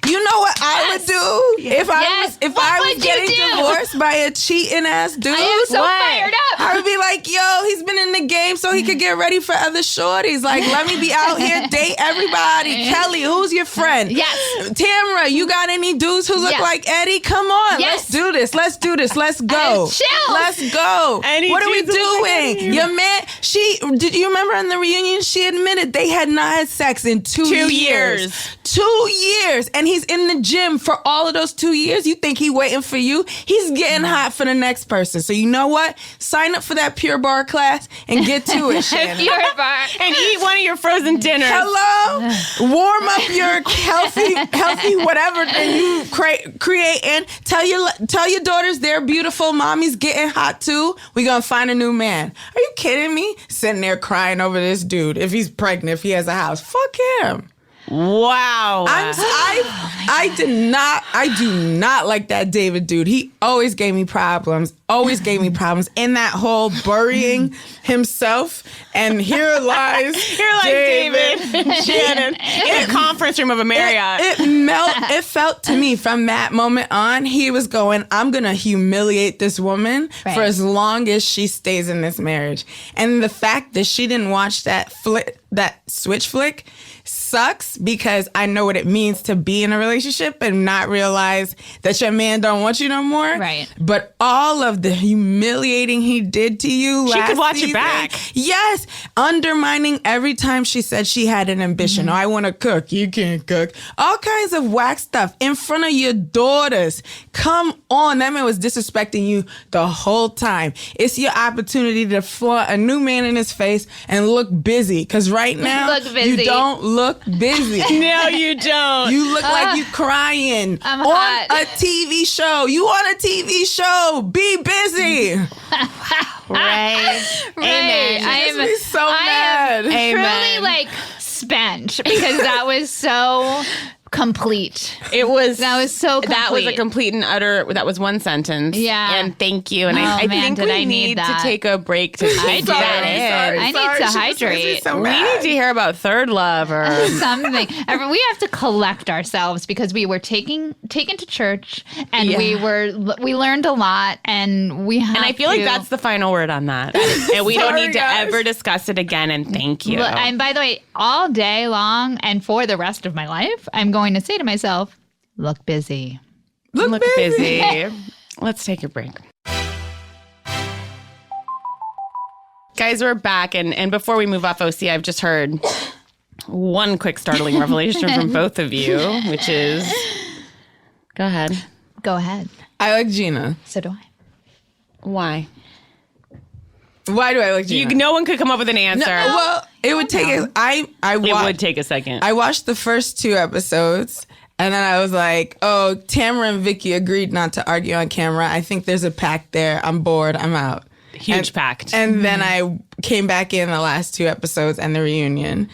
Speaker 3: You know what I would do if I was
Speaker 2: would you
Speaker 3: getting
Speaker 2: do?
Speaker 3: divorced by a cheating ass dude?
Speaker 2: I am so fired up.
Speaker 3: I would be like, yo, he's been in the game so he could get ready for other shorties. Like, let me be out here, date everybody. Kelly, who's your friend?
Speaker 2: Yes.
Speaker 3: Tamara, you got any dudes who look
Speaker 2: Yes.
Speaker 3: like Eddie? Come on,
Speaker 2: Yes.
Speaker 3: let's do this. Let's do this. Let's go.
Speaker 2: Chills.
Speaker 3: Let's go.
Speaker 1: Any
Speaker 3: What are we
Speaker 1: dudes who look like
Speaker 3: doing?
Speaker 1: Eddie?
Speaker 3: Your man, did you remember in the reunion, she admitted they had not had sex in 2 years. 2 years. And he's in the gym for all of those 2 years. You think he waiting for you? He's getting hot for the next person. So you know what? Sign up for that Pure Barre class and get to it, Shannon.
Speaker 2: Pure bar.
Speaker 1: And eat one of your frozen dinners.
Speaker 3: Hello? Warm up your healthy whatever that you create and tell your daughters they're beautiful. Mommy's getting hot too. We gonna find a new man. Are you kidding me? Sitting there crying over this dude. If he's pregnant, if he has a house, fuck him.
Speaker 1: Wow.
Speaker 3: I do not like that David dude. He always gave me problems. In that whole burying himself. And here lies
Speaker 1: David and Shannon in a conference room of a Marriott.
Speaker 3: It felt to me from that moment on, he was going, I'm going to humiliate this woman for as long as she stays in this marriage. And the fact that she didn't watch that switch flick sucks because I know what it means to be in a relationship and not realize that your man don't want you no more.
Speaker 2: Right.
Speaker 3: But all of the humiliating he did to you
Speaker 1: She
Speaker 3: last
Speaker 1: could watch it
Speaker 3: season,
Speaker 1: back.
Speaker 3: Yes. Undermining every time she said she had an ambition. Oh, I want to cook. You can't cook. All kinds of whack stuff in front of your daughters. Come on. That man was disrespecting you the whole time. It's your opportunity to flaunt a new man in his face and look busy. Because right now,
Speaker 2: Look busy.
Speaker 3: you don't look busy.
Speaker 1: No, you don't.
Speaker 3: You look like you crying
Speaker 2: I'm
Speaker 3: on
Speaker 2: hot.
Speaker 3: a TV show. You on a TV show. Be busy.
Speaker 1: Right.
Speaker 2: Right.
Speaker 3: Makes me so mad.
Speaker 2: Truly like spent because that was so complete.
Speaker 1: It was.
Speaker 2: That was so complete.
Speaker 1: That was a complete and utter. That was one sentence.
Speaker 2: Yeah.
Speaker 1: And thank you. And
Speaker 2: Oh,
Speaker 1: I
Speaker 2: man,
Speaker 1: think
Speaker 2: did
Speaker 1: we
Speaker 2: I need
Speaker 1: need to
Speaker 2: that.
Speaker 1: take a break to take that in.
Speaker 2: I need to hydrate.
Speaker 1: We need to hear about third love or
Speaker 2: Something. We have to collect ourselves because we were taken to church and
Speaker 1: Yeah.
Speaker 2: we learned a lot and we have
Speaker 1: and I feel like that's the final word on that. And we don't need to ever discuss it again. And thank you.
Speaker 2: And by the way, all day long and for the rest of my life, I'm going to say to myself, look busy.
Speaker 1: Look busy. Let's take a break. Guys, we're back. And before we move off OC, I've just heard one quick startling revelation from both of you, which is, go ahead.
Speaker 2: Go ahead.
Speaker 3: I like Gina.
Speaker 2: So do I.
Speaker 1: Why?
Speaker 3: Why do I like Gina?
Speaker 1: No one could come up with an answer.
Speaker 3: Well, it would take it
Speaker 1: would take a second.
Speaker 3: I watched the first 2 episodes and then I was like, oh, Tamara and Vicky agreed not to argue on camera. I think there's a pact there. I'm bored. I'm out.
Speaker 1: Huge pact.
Speaker 3: And then I came back in the last 2 episodes and the reunion.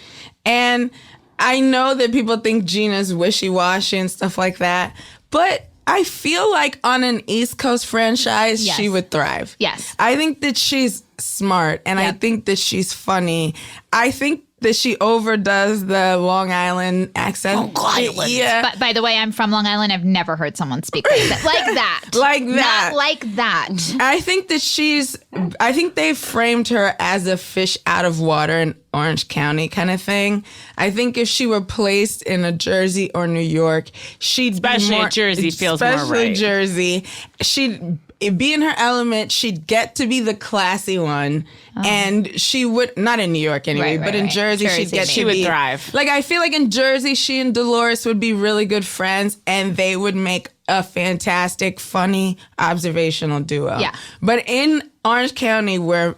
Speaker 3: And I know that people think Gina's wishy-washy and stuff like that, but I feel like on an East Coast franchise,
Speaker 2: Yes.
Speaker 3: she would thrive.
Speaker 2: Yes.
Speaker 3: I think that she's smart and I
Speaker 2: Yep.
Speaker 3: think that she's funny. I think that she overdoes the Long Island accent. Long Island. Yeah.
Speaker 2: But by the way, I'm from Long Island. I've never heard someone speak like that. Like that.
Speaker 3: Like that.
Speaker 2: Not like that.
Speaker 3: I think that I think they framed her as a fish out of water in Orange County kind of thing. I think if she were placed in a Jersey or New York, she'd
Speaker 1: Especially
Speaker 3: be more,
Speaker 1: Jersey feels more
Speaker 3: especially
Speaker 1: right.
Speaker 3: Jersey, she'd be in her element. She'd get to be the classy one. And she would, not in New York anyway, but in Jersey, she'd get to
Speaker 1: she would thrive.
Speaker 3: Like, I feel like in Jersey, she and Dolores would be really good friends, and they would make a fantastic, funny, observational duo.
Speaker 2: Yeah.
Speaker 3: But in Orange County, where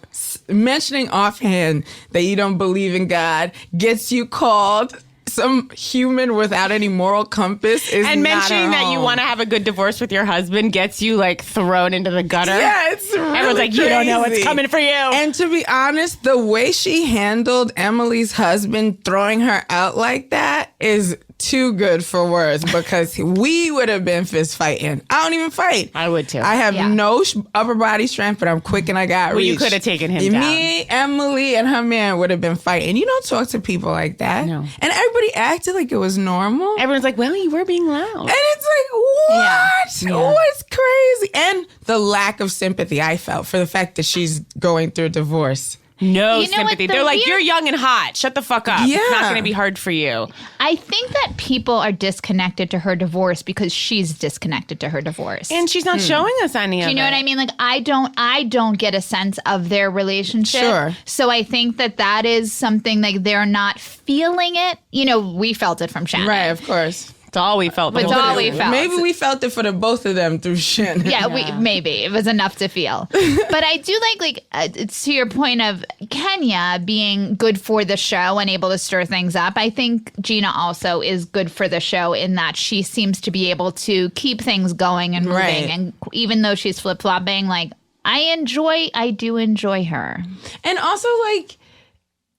Speaker 3: mentioning offhand that you don't believe in God gets you called some human without any moral compass is
Speaker 1: and
Speaker 3: not
Speaker 1: mentioning
Speaker 3: a
Speaker 1: that you
Speaker 3: home.
Speaker 1: want to have a good divorce with your husband gets you like thrown into the gutter.
Speaker 3: Yeah, it's really
Speaker 1: Everyone's like, you don't know what's
Speaker 3: crazy.
Speaker 1: coming for you.
Speaker 3: And to be honest, the way she handled Emily's husband throwing her out like that is too good for words, because we would have been fist fighting. I don't even fight.
Speaker 1: I would too.
Speaker 3: I have
Speaker 2: Yeah.
Speaker 3: no upper body strength, but I'm quick and I got
Speaker 1: Well, you
Speaker 3: reach.
Speaker 1: could have taken him down.
Speaker 3: Me, Emily, and her man would have been fighting. You don't talk to people like that.
Speaker 1: No.
Speaker 3: And everybody acted like it was normal.
Speaker 1: Everyone's like, well, you were being loud.
Speaker 3: And it's like, what?
Speaker 1: Yeah.
Speaker 3: What's crazy? And the lack of sympathy I felt for the fact that she's going through a divorce.
Speaker 1: No
Speaker 2: You know what
Speaker 1: sympathy.
Speaker 2: the
Speaker 1: They're like,
Speaker 2: weird-
Speaker 1: you're young and hot. Shut the fuck up. It's not
Speaker 3: Yeah.
Speaker 1: going to be hard for you.
Speaker 2: I think that people are disconnected to her divorce because she's disconnected to her divorce.
Speaker 1: And she's not showing us any of it.
Speaker 2: Do you know what I mean? Like, I don't get a sense of their relationship.
Speaker 3: Sure.
Speaker 2: So I think that is something like they're not feeling it. You know, we felt it from Shannon.
Speaker 3: Right, of course.
Speaker 1: It's all we felt. the
Speaker 2: It's
Speaker 1: whole
Speaker 2: all
Speaker 1: time.
Speaker 2: we felt.
Speaker 3: Maybe we felt it for the both of them through Shannon.
Speaker 2: Yeah, maybe it was enough to feel. But I do like it's to your point of Kenya being good for the show and able to stir things up. I think Gina also is good for the show in that she seems to be able to keep things going and moving.
Speaker 3: Right.
Speaker 2: And even though she's flip flopping, like I do enjoy her.
Speaker 3: And also, like,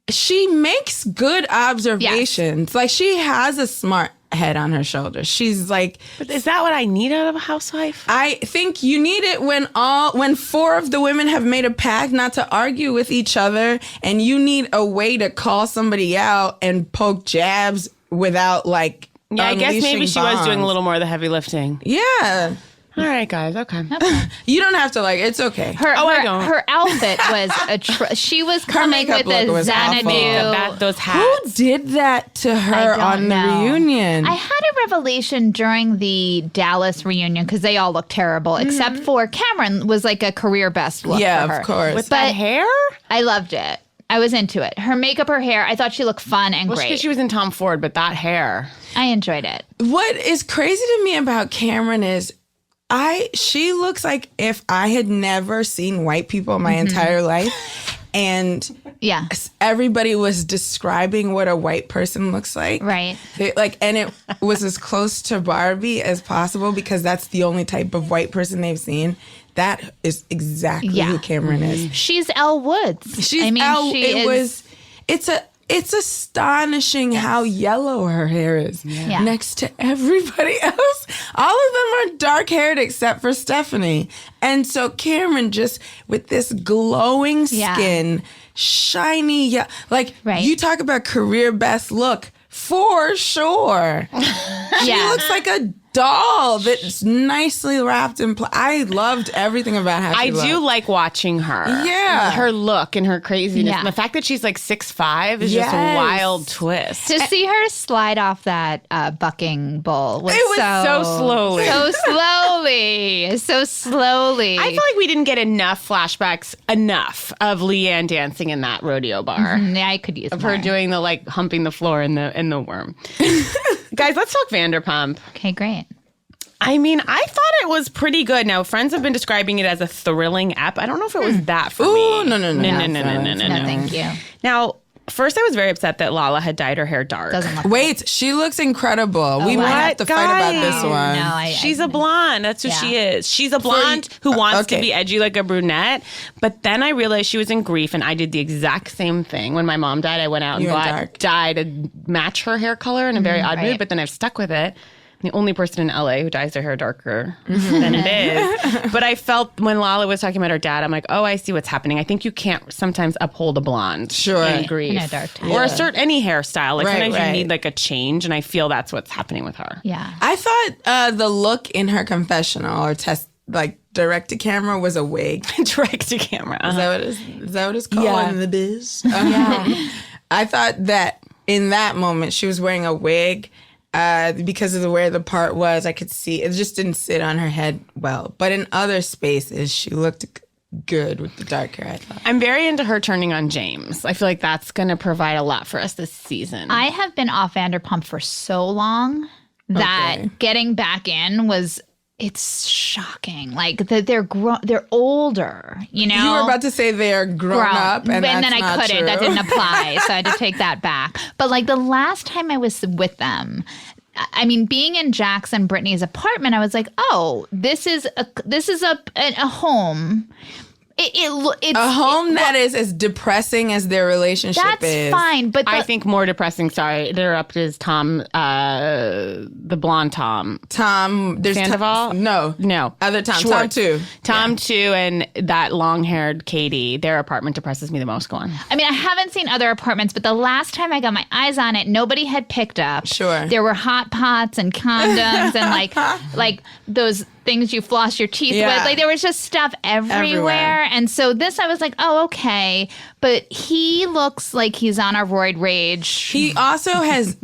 Speaker 3: she makes good observations. Like, she has a smart head on her shoulders. She's like,
Speaker 1: But is that what I need out of a housewife?
Speaker 3: I think you need it when four of the women have made a pact not to argue with each other, and you need a way to call somebody out and poke jabs without, like,
Speaker 1: Yeah, I guess maybe
Speaker 3: unleashing
Speaker 1: she was doing a
Speaker 3: bombs.
Speaker 1: little more of the heavy lifting.
Speaker 3: Yeah.
Speaker 1: All right, guys. Okay.
Speaker 3: You don't have to, like, it's okay.
Speaker 1: I don't.
Speaker 2: Her outfit was she was coming
Speaker 3: makeup
Speaker 2: with a
Speaker 3: look was awful.
Speaker 2: Xanadu.
Speaker 1: Those
Speaker 3: Who
Speaker 1: hats.
Speaker 3: did that to her
Speaker 2: don't
Speaker 3: on the
Speaker 2: know.
Speaker 3: reunion?
Speaker 2: I had a revelation during the Dallas reunion because they all looked terrible, except for Cameron was like a career best look
Speaker 3: yeah,
Speaker 2: for her.
Speaker 3: of course.
Speaker 1: With that
Speaker 2: But-
Speaker 1: hair?
Speaker 2: I loved it. I was into it. Her makeup, her hair, I thought she looked fun and
Speaker 1: Well,
Speaker 2: great.
Speaker 1: because she was in Tom Ford, but that hair.
Speaker 2: I enjoyed it.
Speaker 3: What is crazy to me about Cameron is she looks like if I had never seen white people my entire life, and
Speaker 2: Yeah.
Speaker 3: everybody was describing what a white person looks like.
Speaker 2: Right.
Speaker 3: And it was as close to Barbie as possible because that's the only type of white person they've seen. That is exactly
Speaker 2: Yeah.
Speaker 3: who Cameron is.
Speaker 2: She's Elle Woods.
Speaker 3: She's it's astonishing how yellow her hair is
Speaker 2: Yeah.
Speaker 3: next to everybody else. All of them are dark haired except for Stephanie. And so Cameron just with this glowing
Speaker 2: Yeah.
Speaker 3: skin, shiny, like
Speaker 2: Right.
Speaker 3: you talk about career best look for sure. She
Speaker 2: Yeah.
Speaker 3: looks like a doll that's nicely wrapped in I loved everything about how she
Speaker 1: I
Speaker 3: looked.
Speaker 1: do like watching her.
Speaker 3: Yeah.
Speaker 1: Her look and her craziness.
Speaker 2: Yeah.
Speaker 1: And the fact that she's like 6'5" is just a
Speaker 3: Yes.
Speaker 1: wild twist.
Speaker 2: To see her slide off that bucking bull was,
Speaker 1: It was so slowly.
Speaker 2: So slowly.
Speaker 1: I feel like we didn't get enough flashbacks of Leanne dancing in that rodeo bar.
Speaker 2: Yeah, I could use
Speaker 1: Of
Speaker 2: more.
Speaker 1: her doing the like humping the floor in the worm. Guys, let's talk Vanderpump.
Speaker 2: Okay, great.
Speaker 1: I mean, I thought it was pretty good. Now, friends have been describing it as a thrilling ep. I don't know if it was that for me.
Speaker 3: Ooh, no.
Speaker 2: No, thank you.
Speaker 1: Now, first I was very upset that Lala had dyed her hair dark.
Speaker 2: Doesn't look
Speaker 3: Wait, she looks incredible. We might have to fight about this
Speaker 1: guys?
Speaker 3: one.
Speaker 2: No,
Speaker 1: She's a blonde. That's who she is. She's a blonde who wants to
Speaker 3: okay.
Speaker 1: be edgy like a brunette. But then I realized she was in grief, and I did the exact same thing. When my mom died, I went out and
Speaker 3: You went
Speaker 1: bought
Speaker 3: dark.
Speaker 1: dye to match her hair color in a very odd
Speaker 2: right.
Speaker 1: mood, but then I've stuck with it. I'm the only person in LA who dyes their hair darker than it is. But I felt when Lala was talking about her dad, I'm like, oh, I see what's happening. I think you can't sometimes uphold a blonde
Speaker 3: Sure.
Speaker 1: in grief.
Speaker 2: In a dark time.
Speaker 1: Or any hairstyle. Like
Speaker 3: Right,
Speaker 1: sometimes you
Speaker 3: right.
Speaker 1: need like a change, and I feel that's what's happening with her.
Speaker 2: Yeah.
Speaker 3: I thought the look in her confessional or direct to camera was a wig.
Speaker 1: Direct to camera.
Speaker 3: Is that what it's called
Speaker 1: Yeah.
Speaker 3: in the biz? I thought that in that moment she was wearing a wig, because of where the part was. I could see it just didn't sit on her head well. But in other spaces, she looked good with the dark hair, I thought.
Speaker 1: I'm very into her turning on James. I feel like that's going to provide a lot for us this season.
Speaker 2: I have been off Vanderpump for so long that getting back in was... It's shocking. Like they're older, you know.
Speaker 3: You were about to say they're grown up, and
Speaker 2: then
Speaker 3: that's
Speaker 2: I
Speaker 3: not
Speaker 2: couldn't.
Speaker 3: true.
Speaker 2: That didn't apply, so I had to take that back. But like the last time I was with them, I mean, being in Jax and Brittany's apartment, I was like, oh, this is a home. It's
Speaker 3: a home that is as depressing as their relationship
Speaker 2: that's
Speaker 3: is.
Speaker 2: fine, but
Speaker 1: I think more depressing. Sorry, interrupt is Tom, the blonde Tom.
Speaker 3: There's
Speaker 1: Sandoval?
Speaker 3: No. Other Tom.
Speaker 1: Schwartz.
Speaker 3: Tom too.
Speaker 1: Tom too, and that long-haired Katie. Their apartment depresses me the most. Go on.
Speaker 2: I mean, I haven't seen other apartments, but the last time I got my eyes on it, nobody had picked up.
Speaker 3: Sure.
Speaker 2: There were hot pots and condoms and like those things you floss your teeth with. Like there was just stuff everywhere. And so this, I was like, oh, okay. But he looks like he's on a roid rage.
Speaker 3: He also has...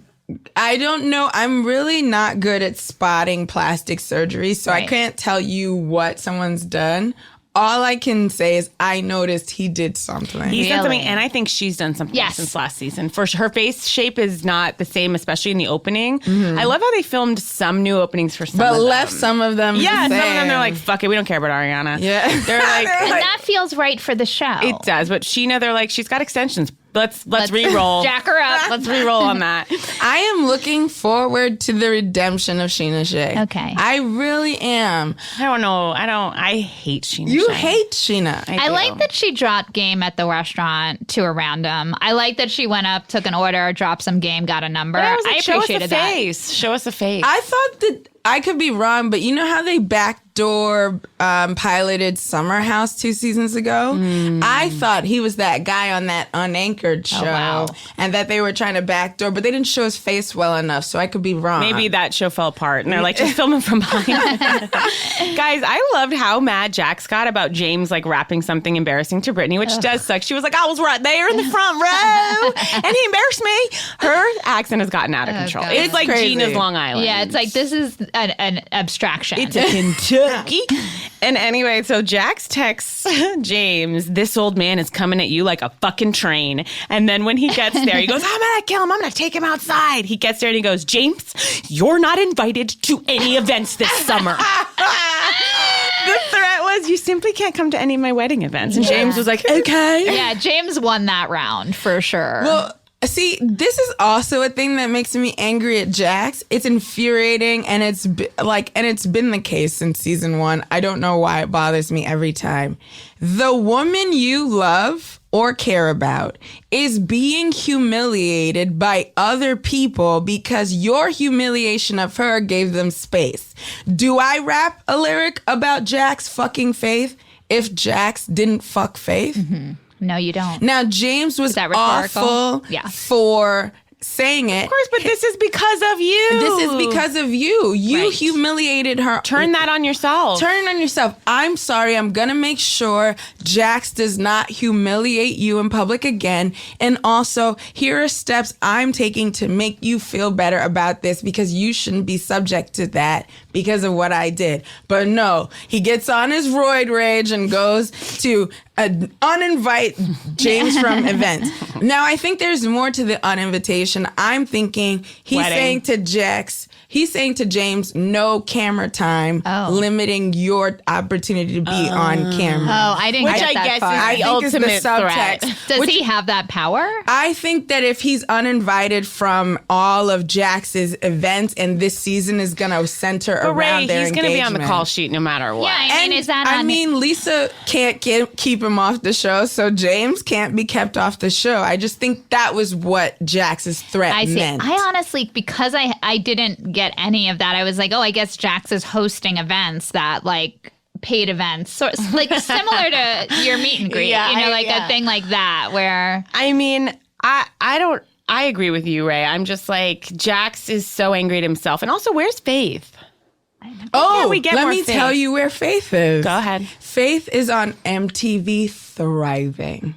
Speaker 3: I don't know. I'm really not good at spotting plastic surgery, so I can't tell you what someone's done. All I can say is I noticed he did something.
Speaker 1: He's done something, and I think she's done something since last season. For her face shape is not the same, especially in the opening. Mm-hmm. I love how they filmed some new openings for some of them.
Speaker 3: But left some of them
Speaker 1: some of
Speaker 3: the
Speaker 1: them, they're like, fuck it, we don't care about Ariana.
Speaker 3: Yeah.
Speaker 1: They're like...
Speaker 2: and that feels right for the show.
Speaker 1: It does, but Sheena, they're like, she's got extensions. Let's re-roll.
Speaker 2: Jack her up.
Speaker 1: Let's re-roll on that.
Speaker 3: I am looking forward to the redemption of Sheena Shea.
Speaker 2: Okay.
Speaker 3: I really am.
Speaker 1: I don't know. I hate Sheena
Speaker 3: You
Speaker 1: Shea.
Speaker 3: hate Sheena.
Speaker 2: I like that she dropped game at the restaurant to a random. I like that she went up, took an order, dropped some game, got a number.
Speaker 1: I was like,
Speaker 2: appreciated that.
Speaker 1: Show us a face.
Speaker 3: I thought that I could be wrong, but you know how they backdoor piloted Summer House 2 seasons ago? I thought he was that guy on that Unanchored show, and that they were trying to backdoor, but they didn't show his face well enough, so I could be wrong.
Speaker 1: Maybe that show fell apart, and they're like, just film him from behind. Guys, I loved how mad Jax got about James like rapping something embarrassing to Brittany, which does suck. She was like, I was right there in the front row, and he embarrassed me. Her accent has gotten out of control.
Speaker 2: God.
Speaker 1: It's like
Speaker 3: crazy.
Speaker 1: Gina's Long Island.
Speaker 2: Yeah, it's like this is an abstraction.
Speaker 1: It's a Kentucky. And anyway, so Jax texts James, this old man is coming at you like a fucking train. And then when he gets there, he goes, I'm going to kill him. I'm going to take him outside. He gets there and he goes, James, you're not invited to any events this summer. The threat was, you simply can't come to any of my wedding events. And James was like, okay.
Speaker 2: Yeah, James won that round for sure.
Speaker 3: Well, see, this is also a thing that makes me angry at Jax. It's infuriating, and it's been the case since season 1. I don't know why it bothers me every time. The woman you love or care about is being humiliated by other people because your humiliation of her gave them space. Do I rap a lyric about Jax fucking Faith if Jax didn't fuck Faith?
Speaker 2: Mm-hmm. No, you don't.
Speaker 3: Now, James was awful for saying it.
Speaker 1: Of course, but this is because of you.
Speaker 3: This is because of you. You
Speaker 2: Right.
Speaker 3: humiliated her.
Speaker 1: Turn that on yourself.
Speaker 3: Turn it on yourself. I'm sorry. I'm going to make sure Jax does not humiliate you in public again. And also, here are steps I'm taking to make you feel better about this because you shouldn't be subject to that because of what I did. But no, he gets on his roid rage and goes to uninvite James from events. Now, I think there's more to the uninvitation. I'm thinking he's saying to James, no camera time, limiting your opportunity to be on camera.
Speaker 2: Oh, I didn't
Speaker 1: Which
Speaker 2: get
Speaker 1: I
Speaker 2: that
Speaker 1: guess
Speaker 2: far.
Speaker 1: is
Speaker 3: I
Speaker 1: the
Speaker 3: think is the
Speaker 1: ultimate threat.
Speaker 3: subtext.
Speaker 2: Does he have that power?
Speaker 3: I think that if he's uninvited from all of Jax's events and this season is going to center
Speaker 1: But
Speaker 3: around
Speaker 1: Ray,
Speaker 3: their
Speaker 1: he's going to be on the
Speaker 3: engagement.
Speaker 1: call sheet no matter what.
Speaker 2: Yeah, I mean, is that on...
Speaker 3: Lisa can't keep him off the show, so James can't be kept off the show. I just think that was what Jax's threat
Speaker 2: I see.
Speaker 3: meant.
Speaker 2: I honestly, because I didn't get any of that, I was like, oh, I guess Jax is hosting events that like paid events, so it's like similar to your meet and greet, a thing like that where.
Speaker 1: I mean, I agree with you, Ray. I'm just like, Jax is so angry at himself. And also, where's Faith?
Speaker 3: Oh,
Speaker 1: we get
Speaker 3: let
Speaker 1: more
Speaker 3: me
Speaker 1: Faith?
Speaker 3: tell you where Faith is.
Speaker 1: Go ahead.
Speaker 3: Faith is on MTV thriving.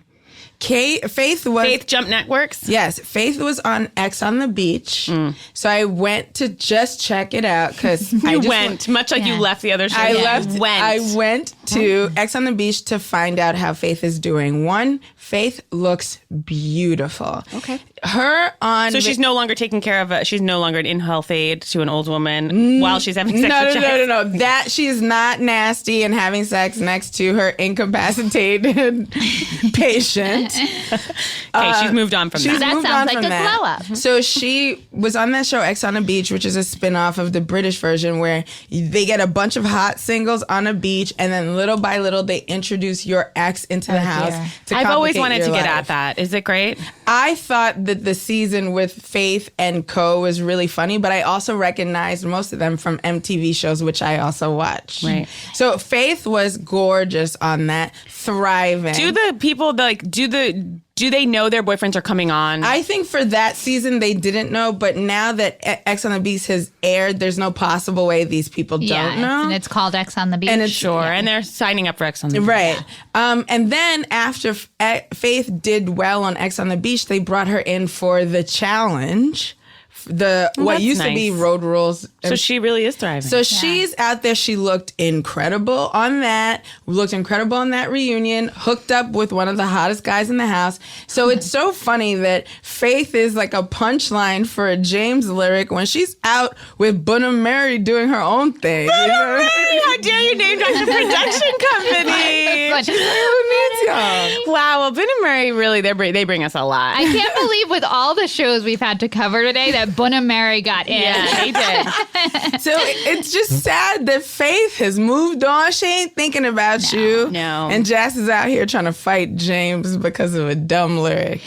Speaker 1: Faith Jump Networks?
Speaker 3: Yes, Faith was on X on the Beach. So I went to just check it out because I
Speaker 1: went, much like you left the other show.
Speaker 3: I went to X on the Beach to find out how Faith is doing. One, Faith looks beautiful.
Speaker 1: Okay.
Speaker 3: So
Speaker 1: she's no longer taking care of she's no longer an in-health aid to an old woman while she's having sex with Jax.
Speaker 3: No. That she's not nasty and having sex next to her incapacitated patient.
Speaker 1: Okay, she's moved on from that.
Speaker 2: That sounds like a glow up.
Speaker 3: So she was on that show X on the Beach, which is a spinoff of the British version where they get a bunch of hot singles on a beach and then little by little they introduce your ex into the house.
Speaker 1: I've always wanted to get at that. Is it great?
Speaker 3: I thought that the season with Faith and Co was really funny, but I also recognized most of them from MTV shows, which I also watch.
Speaker 1: Right.
Speaker 3: So Faith was gorgeous on that, thriving.
Speaker 1: Do the people do they know their boyfriends are coming on?
Speaker 3: I think for that season they didn't know, but now that X on the Beach has aired, there's no possible way these people don't know.
Speaker 2: And it's called X on the Beach.
Speaker 3: And it's
Speaker 1: and they're signing up for X on the Beach.
Speaker 3: Right. And then after Faith did well on X on the Beach, they brought her in for the challenge. What used to be Road Rules.
Speaker 1: So she really is thriving.
Speaker 3: So she's out there. She looked incredible on that. Looked incredible on that reunion. Hooked up with one of the hottest guys in the house. So it's so funny that Faith is like a punchline for a James lyric when she's out with Bunna Mary doing her own thing.
Speaker 1: Bunna Mary! How dare you name drop the production company? Wow. Well, Bunna Mary really they bring us a lot.
Speaker 2: I can't believe with all the shows we've had to cover today that Bunna Mary got in.
Speaker 1: Yeah, they did.
Speaker 3: So it's just sad that Faith has moved on. She ain't thinking about you.
Speaker 1: No.
Speaker 3: And Jax is out here trying to fight James because of a dumb lyric.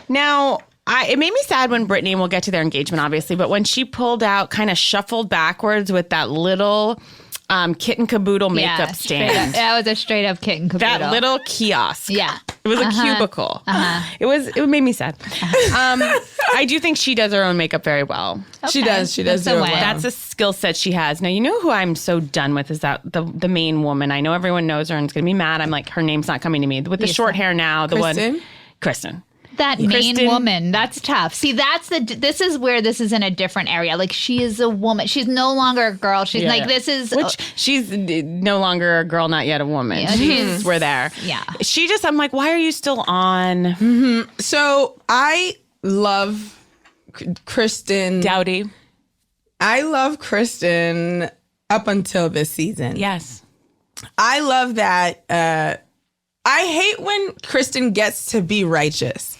Speaker 1: Now, it made me sad when Brittany, and we'll get to their engagement, obviously, but when she pulled out, kind of shuffled backwards with that little kitten caboodle makeup stand.
Speaker 2: That was a straight up kitten caboodle.
Speaker 1: That little kiosk.
Speaker 2: Yeah.
Speaker 1: It was a cubicle. It made me sad. I do think she does her own makeup very well.
Speaker 3: Okay. She does do it well.
Speaker 1: That's a skill set she has. Now, you know who I'm so done with is that the main woman. I know everyone knows her and is going to be mad. I'm like, her name's not coming to me. With the short hair now, Kristen.
Speaker 2: That main woman, that's tough. See, this is where this is in a different area. Like, she is a woman. She's no longer a girl. She's like, this is...
Speaker 1: she's no longer a girl, not yet a woman.
Speaker 2: Yeah,
Speaker 1: we're there.
Speaker 2: Yeah.
Speaker 1: I'm like, why are you still on?
Speaker 3: Mm-hmm. So, I love Kristen.
Speaker 1: Dowdy.
Speaker 3: I love Kristen up until this season.
Speaker 1: Yes.
Speaker 3: I love that. I hate when Kristen gets to be righteous.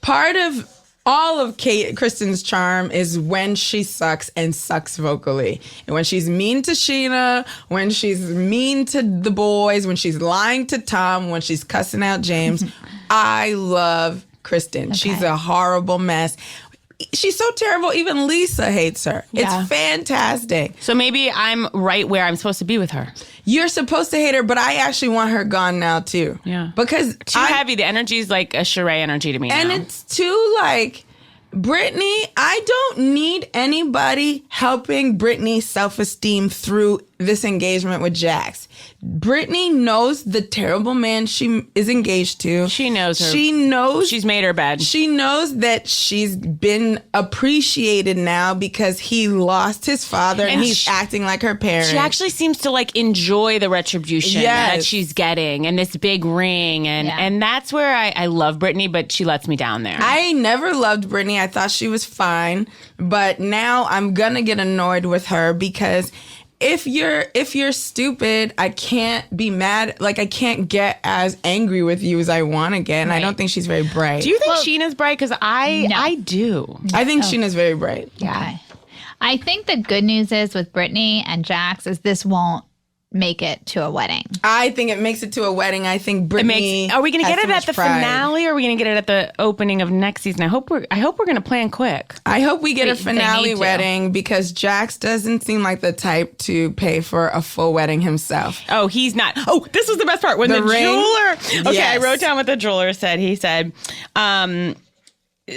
Speaker 3: Part of all of Kristen's charm is when she sucks and sucks vocally. And when she's mean to Sheena, when she's mean to the boys, when she's lying to Tom, when she's cussing out James. I love Kristen. Okay. She's a horrible mess. She's so terrible, even Lisa hates her. Yeah. It's fantastic.
Speaker 1: So maybe I'm right where I'm supposed to be with her.
Speaker 3: You're supposed to hate her, but I actually want her gone now, too.
Speaker 1: Yeah.
Speaker 3: Because
Speaker 1: too heavy. The energy's like a Sheree energy to me
Speaker 3: and
Speaker 1: now.
Speaker 3: It's too, like... Brittany, I don't need anybody helping Brittany's self-esteem through this engagement with Jax. Brittany knows the terrible man she is engaged to.
Speaker 1: She knows her.
Speaker 3: She knows.
Speaker 1: She's made her bed.
Speaker 3: She knows that she's been appreciated now because he lost his father and he's acting like her parent.
Speaker 1: She actually seems to like enjoy the retribution that she's getting and this big ring. And that's where I love Brittany, but she lets me down there.
Speaker 3: I never loved Brittany. I thought she was fine. But now I'm going to get annoyed with her because... If you're stupid, I can't be mad. Like, I can't get as angry with you as I want to get. And I don't think she's very bright.
Speaker 1: Do you think Sheena's bright? Because I do.
Speaker 3: I think Sheena's very bright.
Speaker 2: Yeah. Okay. I think the good news is with Brittany and Jax is this won't make it to a wedding.
Speaker 3: I think it makes it to a wedding. I think Brittany.
Speaker 1: Are we going to get it at the
Speaker 3: pride.
Speaker 1: finale, or are we going to get it at the opening of next season? I hope we're going to plan quick.
Speaker 3: I hope we get a finale wedding because Jax doesn't seem like the type to pay for a full wedding himself.
Speaker 1: Oh, he's not. Oh, this was the best part when the jeweler. Okay,
Speaker 3: yes.
Speaker 1: I wrote down what the jeweler said. He said,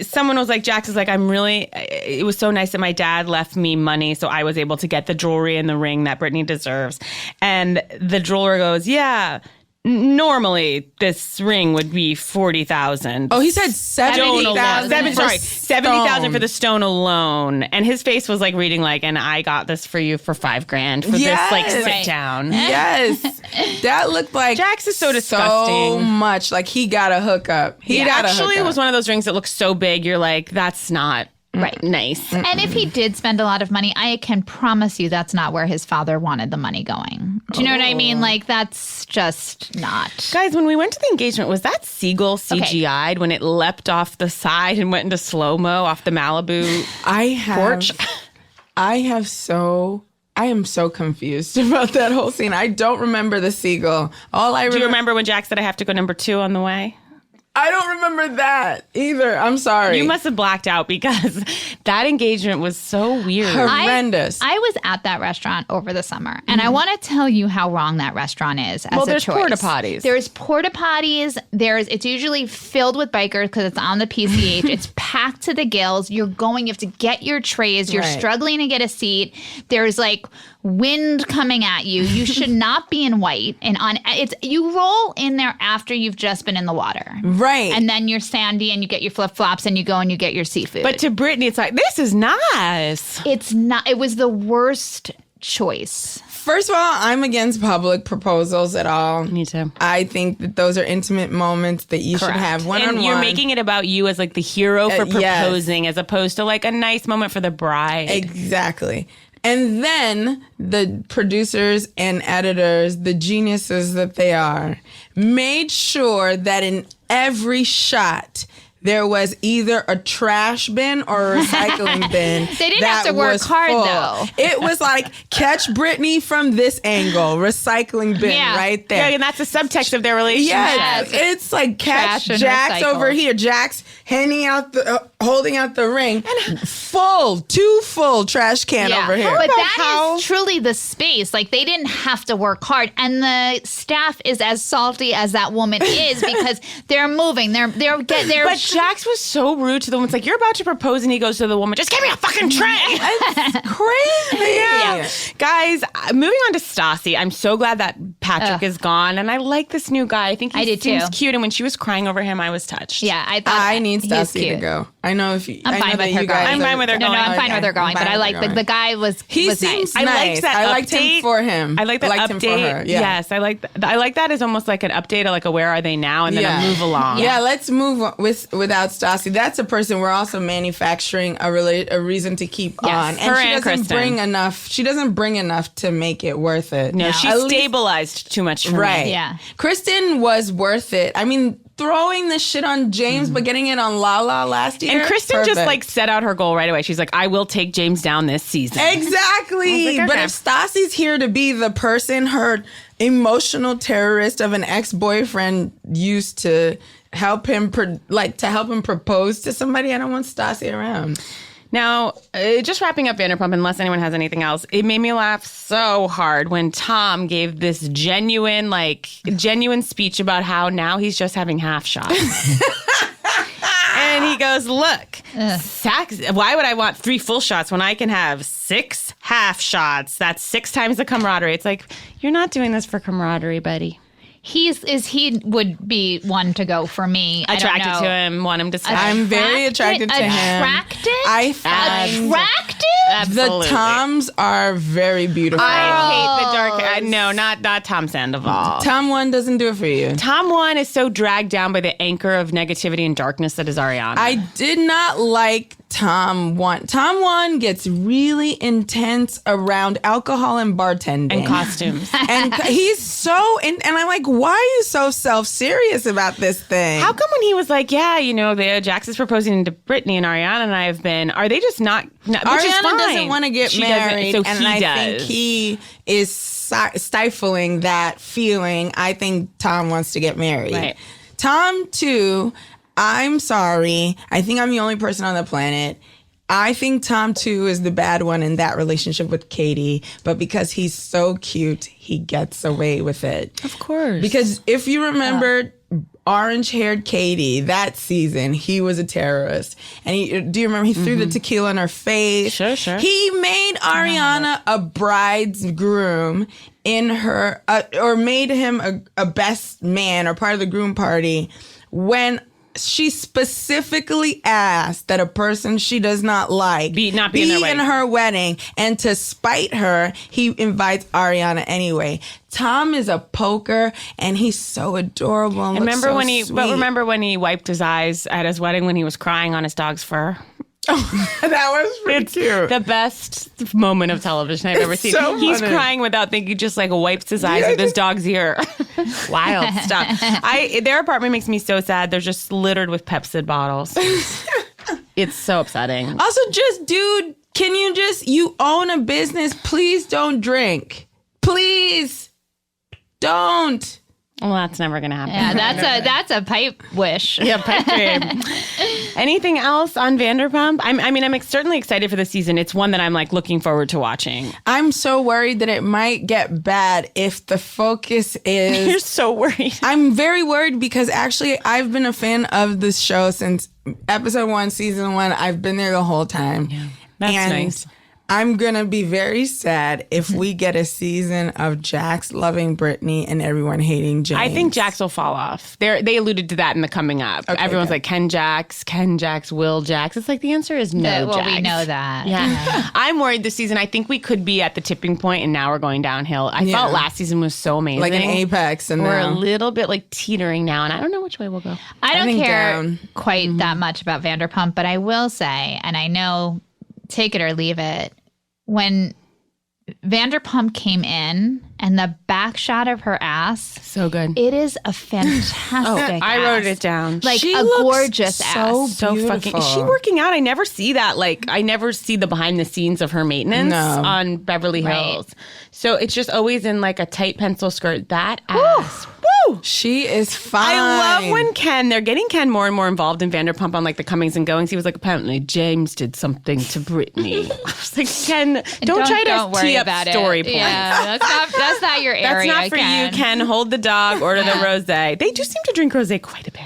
Speaker 1: someone was like, Jax is like, it was so nice that my dad left me money so I was able to get the jewelry and the ring that Brittany deserves. And the jeweler goes, yeah, normally this ring would be $40,000.
Speaker 3: Oh, he said 70,000.
Speaker 1: 70,000 for the stone alone. And his face was like reading like, and I got this for you for $5,000 for this like sit down.
Speaker 3: Yes. That looked like
Speaker 1: Jax is so disgusting.
Speaker 3: So much like he got a hookup.
Speaker 1: It was one of those rings that looks so big. You're like, that's not nice.
Speaker 2: And if he did spend a lot of money, I can promise you that's not where his father wanted the money going. Do you know what I mean? Like, that's just not.
Speaker 1: Guys, when we went to the engagement, was that seagull CGI'd when it leapt off the side and went into slow-mo off the Malibu porch?
Speaker 3: I am so confused about that whole scene. I don't remember the seagull. Do
Speaker 1: you remember when Jack said I have to go number 2 on the way?
Speaker 3: I don't remember that either. I'm sorry.
Speaker 1: You must have blacked out because that engagement was so weird.
Speaker 3: Horrendous.
Speaker 2: I was at that restaurant over the summer, and I want to tell you how wrong that restaurant is as a choice.
Speaker 1: There's porta potties.
Speaker 2: There's porta potties. It's usually filled with bikers because it's on the PCH. It's packed to the gills. You have to get your trays. You're struggling to get a seat. There's like wind coming at you. You should not be in white. And you roll in there after you've just been in the water.
Speaker 3: Right.
Speaker 2: And then you're sandy and you get your flip-flops and you go and you get your seafood.
Speaker 1: But to Brittany, it's like, this is nice.
Speaker 2: It's not. It was the worst choice.
Speaker 3: First of all, I'm against public proposals at all.
Speaker 1: Me too.
Speaker 3: I think that those are intimate moments that you should have one-on-one.
Speaker 1: And you're making it about you as like the hero for proposing as opposed to like a nice moment for the bride.
Speaker 3: Exactly. And then the producers and editors, the geniuses that they are, made sure that in every shot there was either a trash bin or a recycling bin.
Speaker 2: They didn't have to work hard, though.
Speaker 3: It was like, catch Brittany from this angle, recycling bin right there.
Speaker 1: Yeah, and that's the subtext of their relationship.
Speaker 3: Yes, it's like catch Jax over here. Jax holding out the ring, and two full trash can over here.
Speaker 2: But that is truly the space. Like, they didn't have to work hard, and the staff is as salty as that woman is because they're moving.
Speaker 1: But Jax was so rude to the woman. It's like, you're about to propose, and he goes to the woman, just give me a fucking tray.
Speaker 3: It's crazy.
Speaker 1: Yeah. Guys, moving on to Stassi. I'm so glad that Patrick is gone, and I like this new guy. I think he seems cute, and when she was crying over him, I was touched.
Speaker 2: Yeah, I thought
Speaker 3: I need Stassi to go. I know if you.
Speaker 2: I'm fine with her going.
Speaker 1: I'm fine with her going.
Speaker 2: No, I'm fine with her going. But I like the guy was.
Speaker 3: He
Speaker 2: was
Speaker 3: seems
Speaker 2: nice.
Speaker 3: nice.
Speaker 1: I liked that
Speaker 3: I
Speaker 1: update.
Speaker 3: liked him for him.
Speaker 1: I like that update.
Speaker 3: Him for her. Yeah.
Speaker 1: Yes, I like that as almost like an update of like a where are they now, and then a move along.
Speaker 3: Yeah, let's move without Stassi. That's a person we're also manufacturing a reason to keep on, and
Speaker 1: her
Speaker 3: she
Speaker 1: and
Speaker 3: doesn't
Speaker 1: Kristen.
Speaker 3: bring enough. She doesn't bring enough to make it worth it.
Speaker 1: No, she stabilized too much for
Speaker 3: right.
Speaker 1: me.
Speaker 2: Yeah,
Speaker 3: Kristen was worth it. I mean, throwing the shit on James, but getting it on Lala last year.
Speaker 1: And Kristen just like set out her goal right away. She's like, I will take James down this season.
Speaker 3: Exactly.
Speaker 1: Like, okay.
Speaker 3: But if Stassi's here to be the person her emotional terrorist of an ex-boyfriend used to help him propose to somebody, I don't want Stassi around.
Speaker 1: Now, just wrapping up Vanderpump, unless anyone has anything else, it made me laugh so hard when Tom gave this genuine speech about how now he's just having half shots. And he goes, look, why would I want 3 full shots when I can have 6 half shots? That's 6 times the camaraderie. It's like, you're not doing this for camaraderie, buddy.
Speaker 2: he would be one to go for me.
Speaker 1: Attracted to him, want him to stay.
Speaker 3: I'm very attracted to him.
Speaker 2: Attracted?
Speaker 3: I find
Speaker 2: attractive?
Speaker 3: the Toms are very beautiful.
Speaker 1: I hate the dark. No, not Tom Sandoval.
Speaker 3: Tom 1 doesn't do it for you.
Speaker 1: Tom 1 is so dragged down by the anchor of negativity and darkness that is Ariana.
Speaker 3: I did not like Tom 1. Tom 1 gets really intense around alcohol and bartending.
Speaker 1: And costumes.
Speaker 3: And he's so, and I'm like, why are you so self-serious about this thing?
Speaker 1: How come when he was like, yeah, Jax is proposing to Brittany and Ariana and I have been, are they just not which
Speaker 3: Ariana
Speaker 1: is fine.
Speaker 3: doesn't want to get married,
Speaker 1: so
Speaker 3: and
Speaker 1: he
Speaker 3: I
Speaker 1: does.
Speaker 3: think he is stifling that feeling. I think Tom wants to get married.
Speaker 1: Right.
Speaker 3: Tom 2, I'm sorry. I think I'm the only person on the planet. I think Tom 2 is the bad one in that relationship with Katie, but because he's so cute, he gets away with it.
Speaker 1: Of course.
Speaker 3: Because if you remember, orange-haired Katie, that season, he was a terrorist. And do you remember he threw the tequila in her face?
Speaker 1: Sure.
Speaker 3: He made Ariana a bridegroom in her, or made him a best man or part of the groom party when she specifically asked that a person she does not like
Speaker 1: be in
Speaker 3: her wedding. And to spite her, he invites Ariana anyway. Tom is a poker, and he's so adorable. And
Speaker 1: remember
Speaker 3: sweet.
Speaker 1: when he wiped his eyes at his wedding when he was crying on his dog's fur?
Speaker 3: That was pretty cute.
Speaker 1: The best moment of television I've ever seen.
Speaker 3: So
Speaker 1: He's
Speaker 3: funny.
Speaker 1: crying without thinking, just like wipes his eyes with his dog's ear. Wild stuff. Their apartment makes me so sad. They're just littered with Pepsid bottles. It's so upsetting.
Speaker 3: Also, dude, can you own a business? Please don't drink. Please don't.
Speaker 1: Well, that's never going to happen.
Speaker 2: Yeah, that's a pipe wish.
Speaker 1: Yeah, pipe dream. Anything else on Vanderpump? I'm certainly excited for the season. It's one that I'm like looking forward to watching.
Speaker 3: I'm so worried that it might get bad if the focus is...
Speaker 1: You're so worried.
Speaker 3: I'm very worried because actually I've been a fan of this show since episode 1, season 1. I've been there the whole time. Yeah,
Speaker 1: that's nice.
Speaker 3: I'm going to be very sad if we get a season of Jax loving Brittany and everyone hating James.
Speaker 1: I think Jax will fall off. They alluded to that in the coming up.
Speaker 3: Okay,
Speaker 1: Everyone's like, Ken Jax, Will Jax. It's like the answer is no,
Speaker 2: Well,
Speaker 1: Jax.
Speaker 2: we know that.
Speaker 1: Yeah. I'm worried this season. I think we could be at the tipping point and now we're going downhill. I felt last season was so amazing.
Speaker 3: like an apex. And
Speaker 1: we're
Speaker 3: now
Speaker 1: a little bit like teetering now, and I don't know which way we'll go.
Speaker 2: I don't
Speaker 3: think
Speaker 2: care
Speaker 3: down.
Speaker 2: quite that much about Vanderpump, but I will say, and I know, take it or leave it, when Vanderpump came in and the back shot of her ass,
Speaker 1: So good.
Speaker 2: it is a fantastic
Speaker 1: I wrote
Speaker 2: ass.
Speaker 1: it down.
Speaker 2: Like
Speaker 3: She
Speaker 2: a
Speaker 3: looks
Speaker 2: gorgeous ass.
Speaker 1: So fucking. Is she working out? I never see that. Like, I never see the behind the scenes of her maintenance on Beverly Hills. So it's just always in like a tight pencil skirt. That ass. Woo!
Speaker 3: She is fine.
Speaker 1: I love when they're getting Ken more and more involved in Vanderpump on like the comings and goings. He was like, apparently James did something to Brittany. I was like, Ken, don't try to
Speaker 2: worry
Speaker 1: tee up
Speaker 2: about
Speaker 1: story
Speaker 2: it.
Speaker 1: points.
Speaker 2: Yeah, that's not your area.
Speaker 1: That's not for you, Ken. Hold the dog, order the rosé. They do seem to drink rosé quite a bit.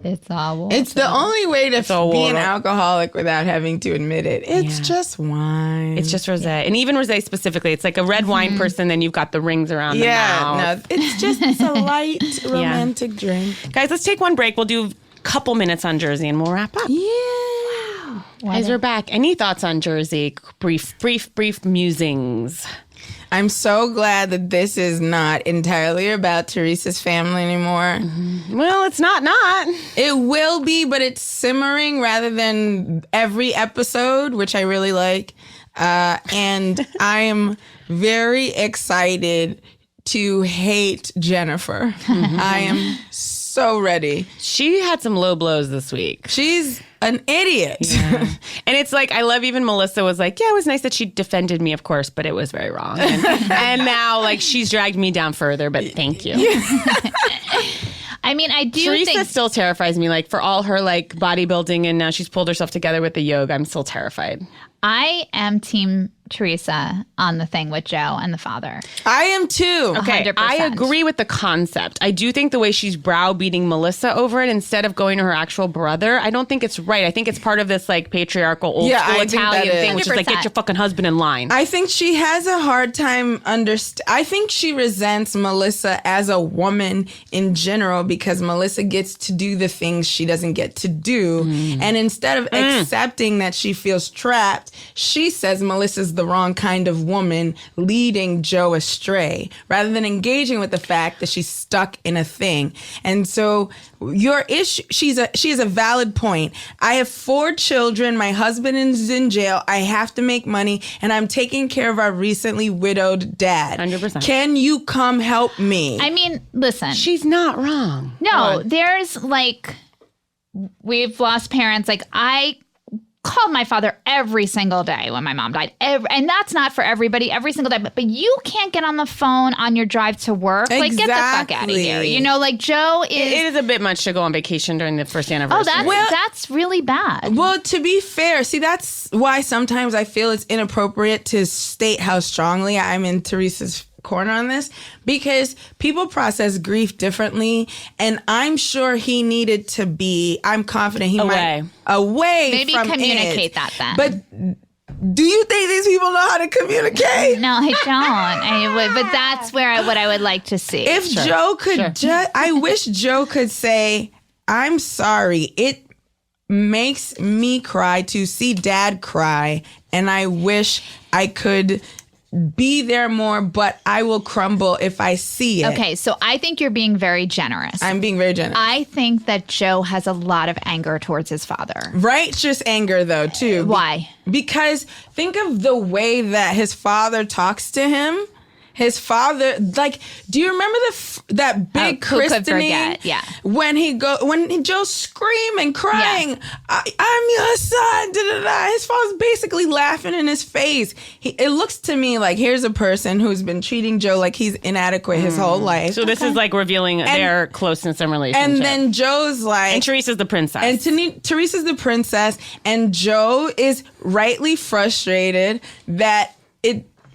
Speaker 2: It's all.
Speaker 3: It's the only way to
Speaker 1: all
Speaker 3: be
Speaker 1: water.
Speaker 3: an alcoholic without having to admit it. It's just wine.
Speaker 1: It's just rosé. And even rosé specifically, it's like a red wine person, then you've got the rings around the mouth.
Speaker 3: no, it's a light romantic drink.
Speaker 1: Guys, let's take one break. We'll do a couple minutes on Jersey and we'll wrap up.
Speaker 3: Yeah.
Speaker 1: Guys, we're back. Any thoughts on Jersey? Brief musings.
Speaker 3: I'm so glad that this is not entirely about Teresa's family anymore.
Speaker 1: Well, it's not.
Speaker 3: It will be, but it's simmering rather than every episode, which I really like. And I am very excited to hate Jennifer. I am so ready.
Speaker 1: She had some low blows this week.
Speaker 3: She's an idiot.
Speaker 1: And it's like, I love even Melissa was like, yeah, it was nice that she defended me, of course, but it was very wrong. And now, like, she's dragged me down further, but thank you.
Speaker 2: I mean, I do
Speaker 1: Teresa
Speaker 2: think
Speaker 1: still terrifies me, like, for all her, like, bodybuilding, and now she's pulled herself together with the yoga. I'm still terrified.
Speaker 2: I am team Teresa on the thing with Joe and the father.
Speaker 3: I am too.
Speaker 1: Okay,
Speaker 2: 100%.
Speaker 1: I agree with the concept. I do think the way she's browbeating Melissa over it instead of going to her actual brother, I don't think it's right. I think it's part of this like patriarchal old
Speaker 3: Yeah,
Speaker 1: school
Speaker 3: I think
Speaker 1: Italian
Speaker 3: that
Speaker 1: thing,
Speaker 3: is.
Speaker 1: which is like,
Speaker 2: 100%.
Speaker 1: get your fucking husband in line.
Speaker 3: I think she has a hard time I think she resents Melissa as a woman in general because Melissa gets to do the things she doesn't get to do. And instead of accepting that she feels trapped, she says Melissa's the wrong kind of woman leading Joe astray rather than engaging with the fact that she's stuck in a thing. And so your issue, she has a valid point. I have 4 children. My husband is in jail. I have to make money and I'm taking care of our recently widowed dad.
Speaker 1: 100%.
Speaker 3: Can you come help me?
Speaker 2: I mean, listen.
Speaker 1: She's not wrong.
Speaker 2: No, there's like, we've lost parents. Like, I called my father every single day when my mom died. And that's not for everybody every single day. But you can't get on the phone on your drive to work. Like, get the fuck out of here.
Speaker 3: Exactly.
Speaker 2: You know, like Joe is.
Speaker 1: It is a bit much to go on vacation during the first anniversary.
Speaker 2: Oh, that's really bad.
Speaker 3: Well, to be fair, see, that's why sometimes I feel it's inappropriate to state how strongly I'm in Teresa's corner on this because people process grief differently, and I'm sure he needed to be. I'm confident he might away.
Speaker 2: Maybe
Speaker 3: from
Speaker 2: communicate
Speaker 3: it.
Speaker 2: that then.
Speaker 3: But do you think these people know how to communicate?
Speaker 2: No, I don't. But that's what I would like to see.
Speaker 3: If Joe could I wish Joe could say, I'm sorry. It makes me cry to see Dad cry, and I wish I could be there more, but I will crumble if I see it.
Speaker 2: Okay, so I think you're being very generous.
Speaker 3: I'm being very generous.
Speaker 2: I think that Joe has a lot of anger towards his father.
Speaker 3: Righteous anger, though, too.
Speaker 2: Why?
Speaker 3: Because think of the way that his father talks to him. His father, like, do you remember that big christening?
Speaker 2: Who could forget? Yeah.
Speaker 3: When Joe's screaming, crying, I'm your son. Da, da, da. His father's basically laughing in his face. It looks to me like here's a person who's been treating Joe like he's inadequate his whole life.
Speaker 1: So this is like revealing their closeness and relationship.
Speaker 3: And then Joe's like,
Speaker 1: and Teresa's the princess.
Speaker 3: And Teresa's the princess, and Joe is rightly frustrated that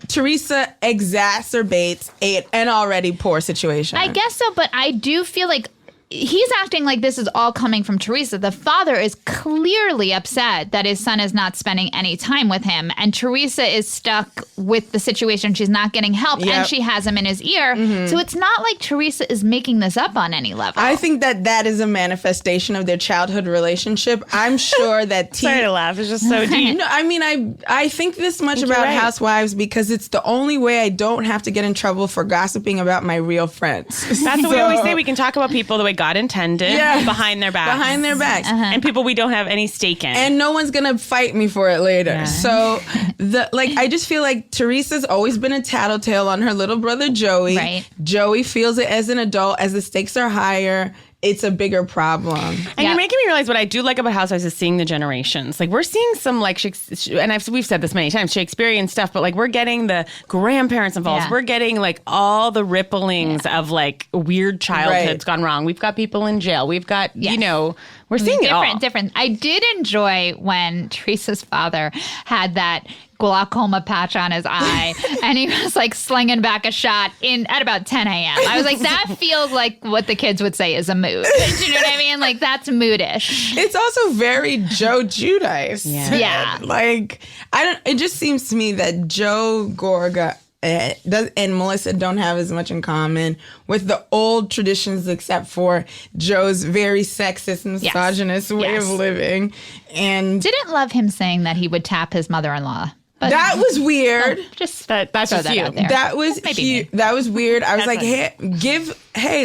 Speaker 3: Teresa exacerbates an already poor situation.
Speaker 2: I guess so, but I do feel like he's acting like this is all coming from Teresa. The father is clearly upset that his son is not spending any time with him, and Teresa is stuck with the situation. She's not getting help, and she has him in his ear. So it's not like Teresa is making this up on any level.
Speaker 3: I think that is a manifestation of their childhood relationship. I'm sure that
Speaker 1: Sorry to laugh. It's just so deep.
Speaker 3: No, I mean, I think this much about Housewives because it's the only way I don't have to get in trouble for gossiping about my real friends.
Speaker 1: That's what we always say. We can talk about people the way God intended, behind their backs.
Speaker 3: Behind their backs.
Speaker 1: And people we don't have any stake in.
Speaker 3: And no one's going to fight me for it later. Yeah. So, I just feel like Teresa's always been a tattletale on her little brother, Joey.
Speaker 2: Right.
Speaker 3: Joey feels it as an adult. As the stakes are higher, it's a bigger problem.
Speaker 1: And you're making me realize what I do like about Housewives is seeing the generations. Like, we're seeing some, like, we've said this many times, Shakespearean stuff, but, like, we're getting the grandparents involved. Yeah. We're getting, like, all the ripplings of, like, weird childhoods gone wrong. We've got people in jail. We've got, you know, we're seeing it all.
Speaker 2: Different. I did enjoy when Teresa's father had that glaucoma patch on his eye and he was like slinging back a shot at about 10 a.m. I was like, that feels like what the kids would say is a mood. Do you know what I mean? Like, that's moodish.
Speaker 3: It's also very Joe Giudice.
Speaker 2: Yeah.
Speaker 3: Like, it just seems to me that Joe Gorga and Melissa don't have as much in common with the old traditions, except for Joe's very sexist, misogynist way of living. And
Speaker 2: didn't love him saying that he would tap his mother-in-law. But
Speaker 3: that was weird.
Speaker 2: Just
Speaker 1: that's just you.
Speaker 3: That was that was weird. I was like,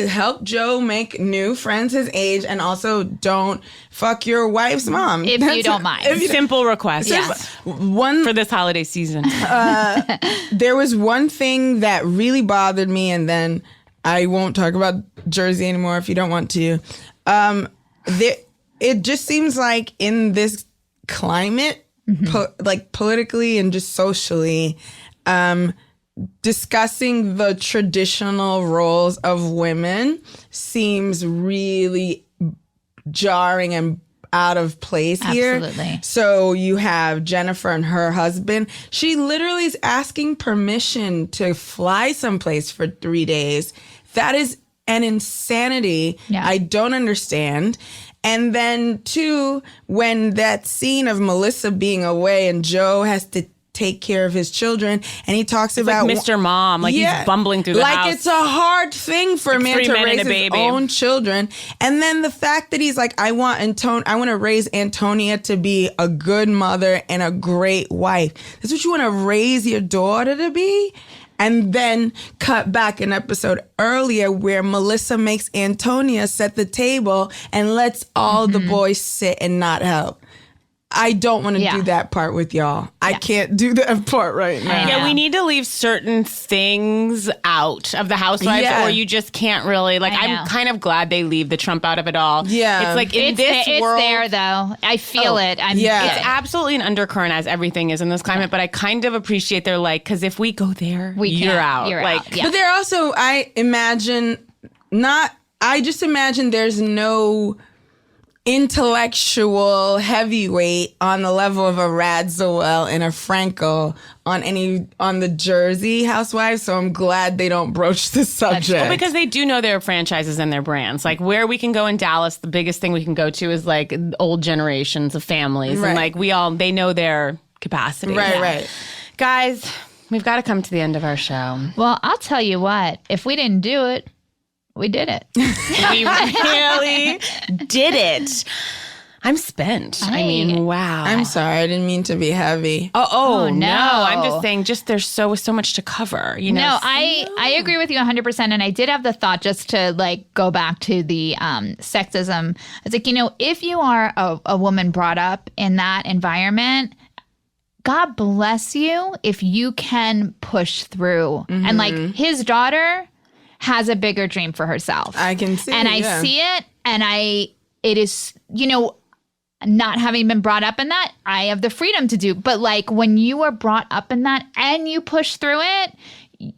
Speaker 3: help Joe make new friends his age, and also don't fuck your wife's mom
Speaker 2: if you don't mind.
Speaker 1: Simple request.
Speaker 2: Yes.
Speaker 1: One for this holiday season.
Speaker 3: There was one thing that really bothered me, and then I won't talk about Jersey anymore if you don't want to. It just seems like in this climate. Politically and just socially, discussing the traditional roles of women seems really jarring and out of place here.
Speaker 2: Absolutely.
Speaker 3: So you have Jennifer and her husband. She literally is asking permission to fly someplace for 3 days. That is an insanity I don't understand. And then, too, when that scene of Melissa being away and Joe has to take care of his children, and he talks about
Speaker 1: like Mr. Mom, like he's bumbling through the house.
Speaker 3: Like it's a hard thing for a man to raise his own children. And then the fact that he's like, I want to raise Antonia to be a good mother and a great wife. That's what you want to raise your daughter to be? And then cut back an episode earlier where Melissa makes Antonia set the table and lets all the boys sit and not help. I don't want to do that part with y'all. I can't do that part right now.
Speaker 1: Yeah, we need to leave certain things out of the Housewives or you just can't really, like, I'm kind of glad they leave the Trump out of it all.
Speaker 3: Yeah.
Speaker 1: It's like in this world.
Speaker 2: It's there, though. I feel it.
Speaker 1: It's absolutely an undercurrent as everything is in this climate, but I kind of appreciate their, like, because if we go there, you're out.
Speaker 2: You're out.
Speaker 3: But they're also, I just imagine there's no intellectual heavyweight on the level of a Radzawell and a Franco on the Jersey Housewives. So I'm glad they don't broach this subject.
Speaker 1: Well, because they do know their franchises and their brands. Like where we can go in Dallas, the biggest thing we can go to is like old generations of families.
Speaker 3: Right.
Speaker 1: And like they know their capacity.
Speaker 3: Right.
Speaker 1: Guys, we've got to come to the end of our show.
Speaker 2: Well, I'll tell you what. If we didn't do it, we did it.
Speaker 1: We really did it. I'm spent. I mean, wow.
Speaker 3: I'm sorry. I didn't mean to be heavy.
Speaker 1: Oh no.
Speaker 2: no.
Speaker 1: I'm just saying, there's so much to cover. You know?
Speaker 2: No, I agree with you 100%. And I did have the thought just to like go back to the sexism. It's like, if you are a woman brought up in that environment, God bless you if you can push through. Mm-hmm. And like his daughter has a bigger dream for herself.
Speaker 3: I can see
Speaker 2: and I see it. And it is, not having been brought up in that, I have the freedom to do. But like when you are brought up in that and you push through it,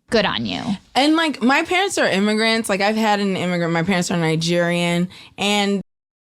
Speaker 2: good on you.
Speaker 3: And like my parents are immigrants. Like I've had an immigrant. My parents are Nigerian, and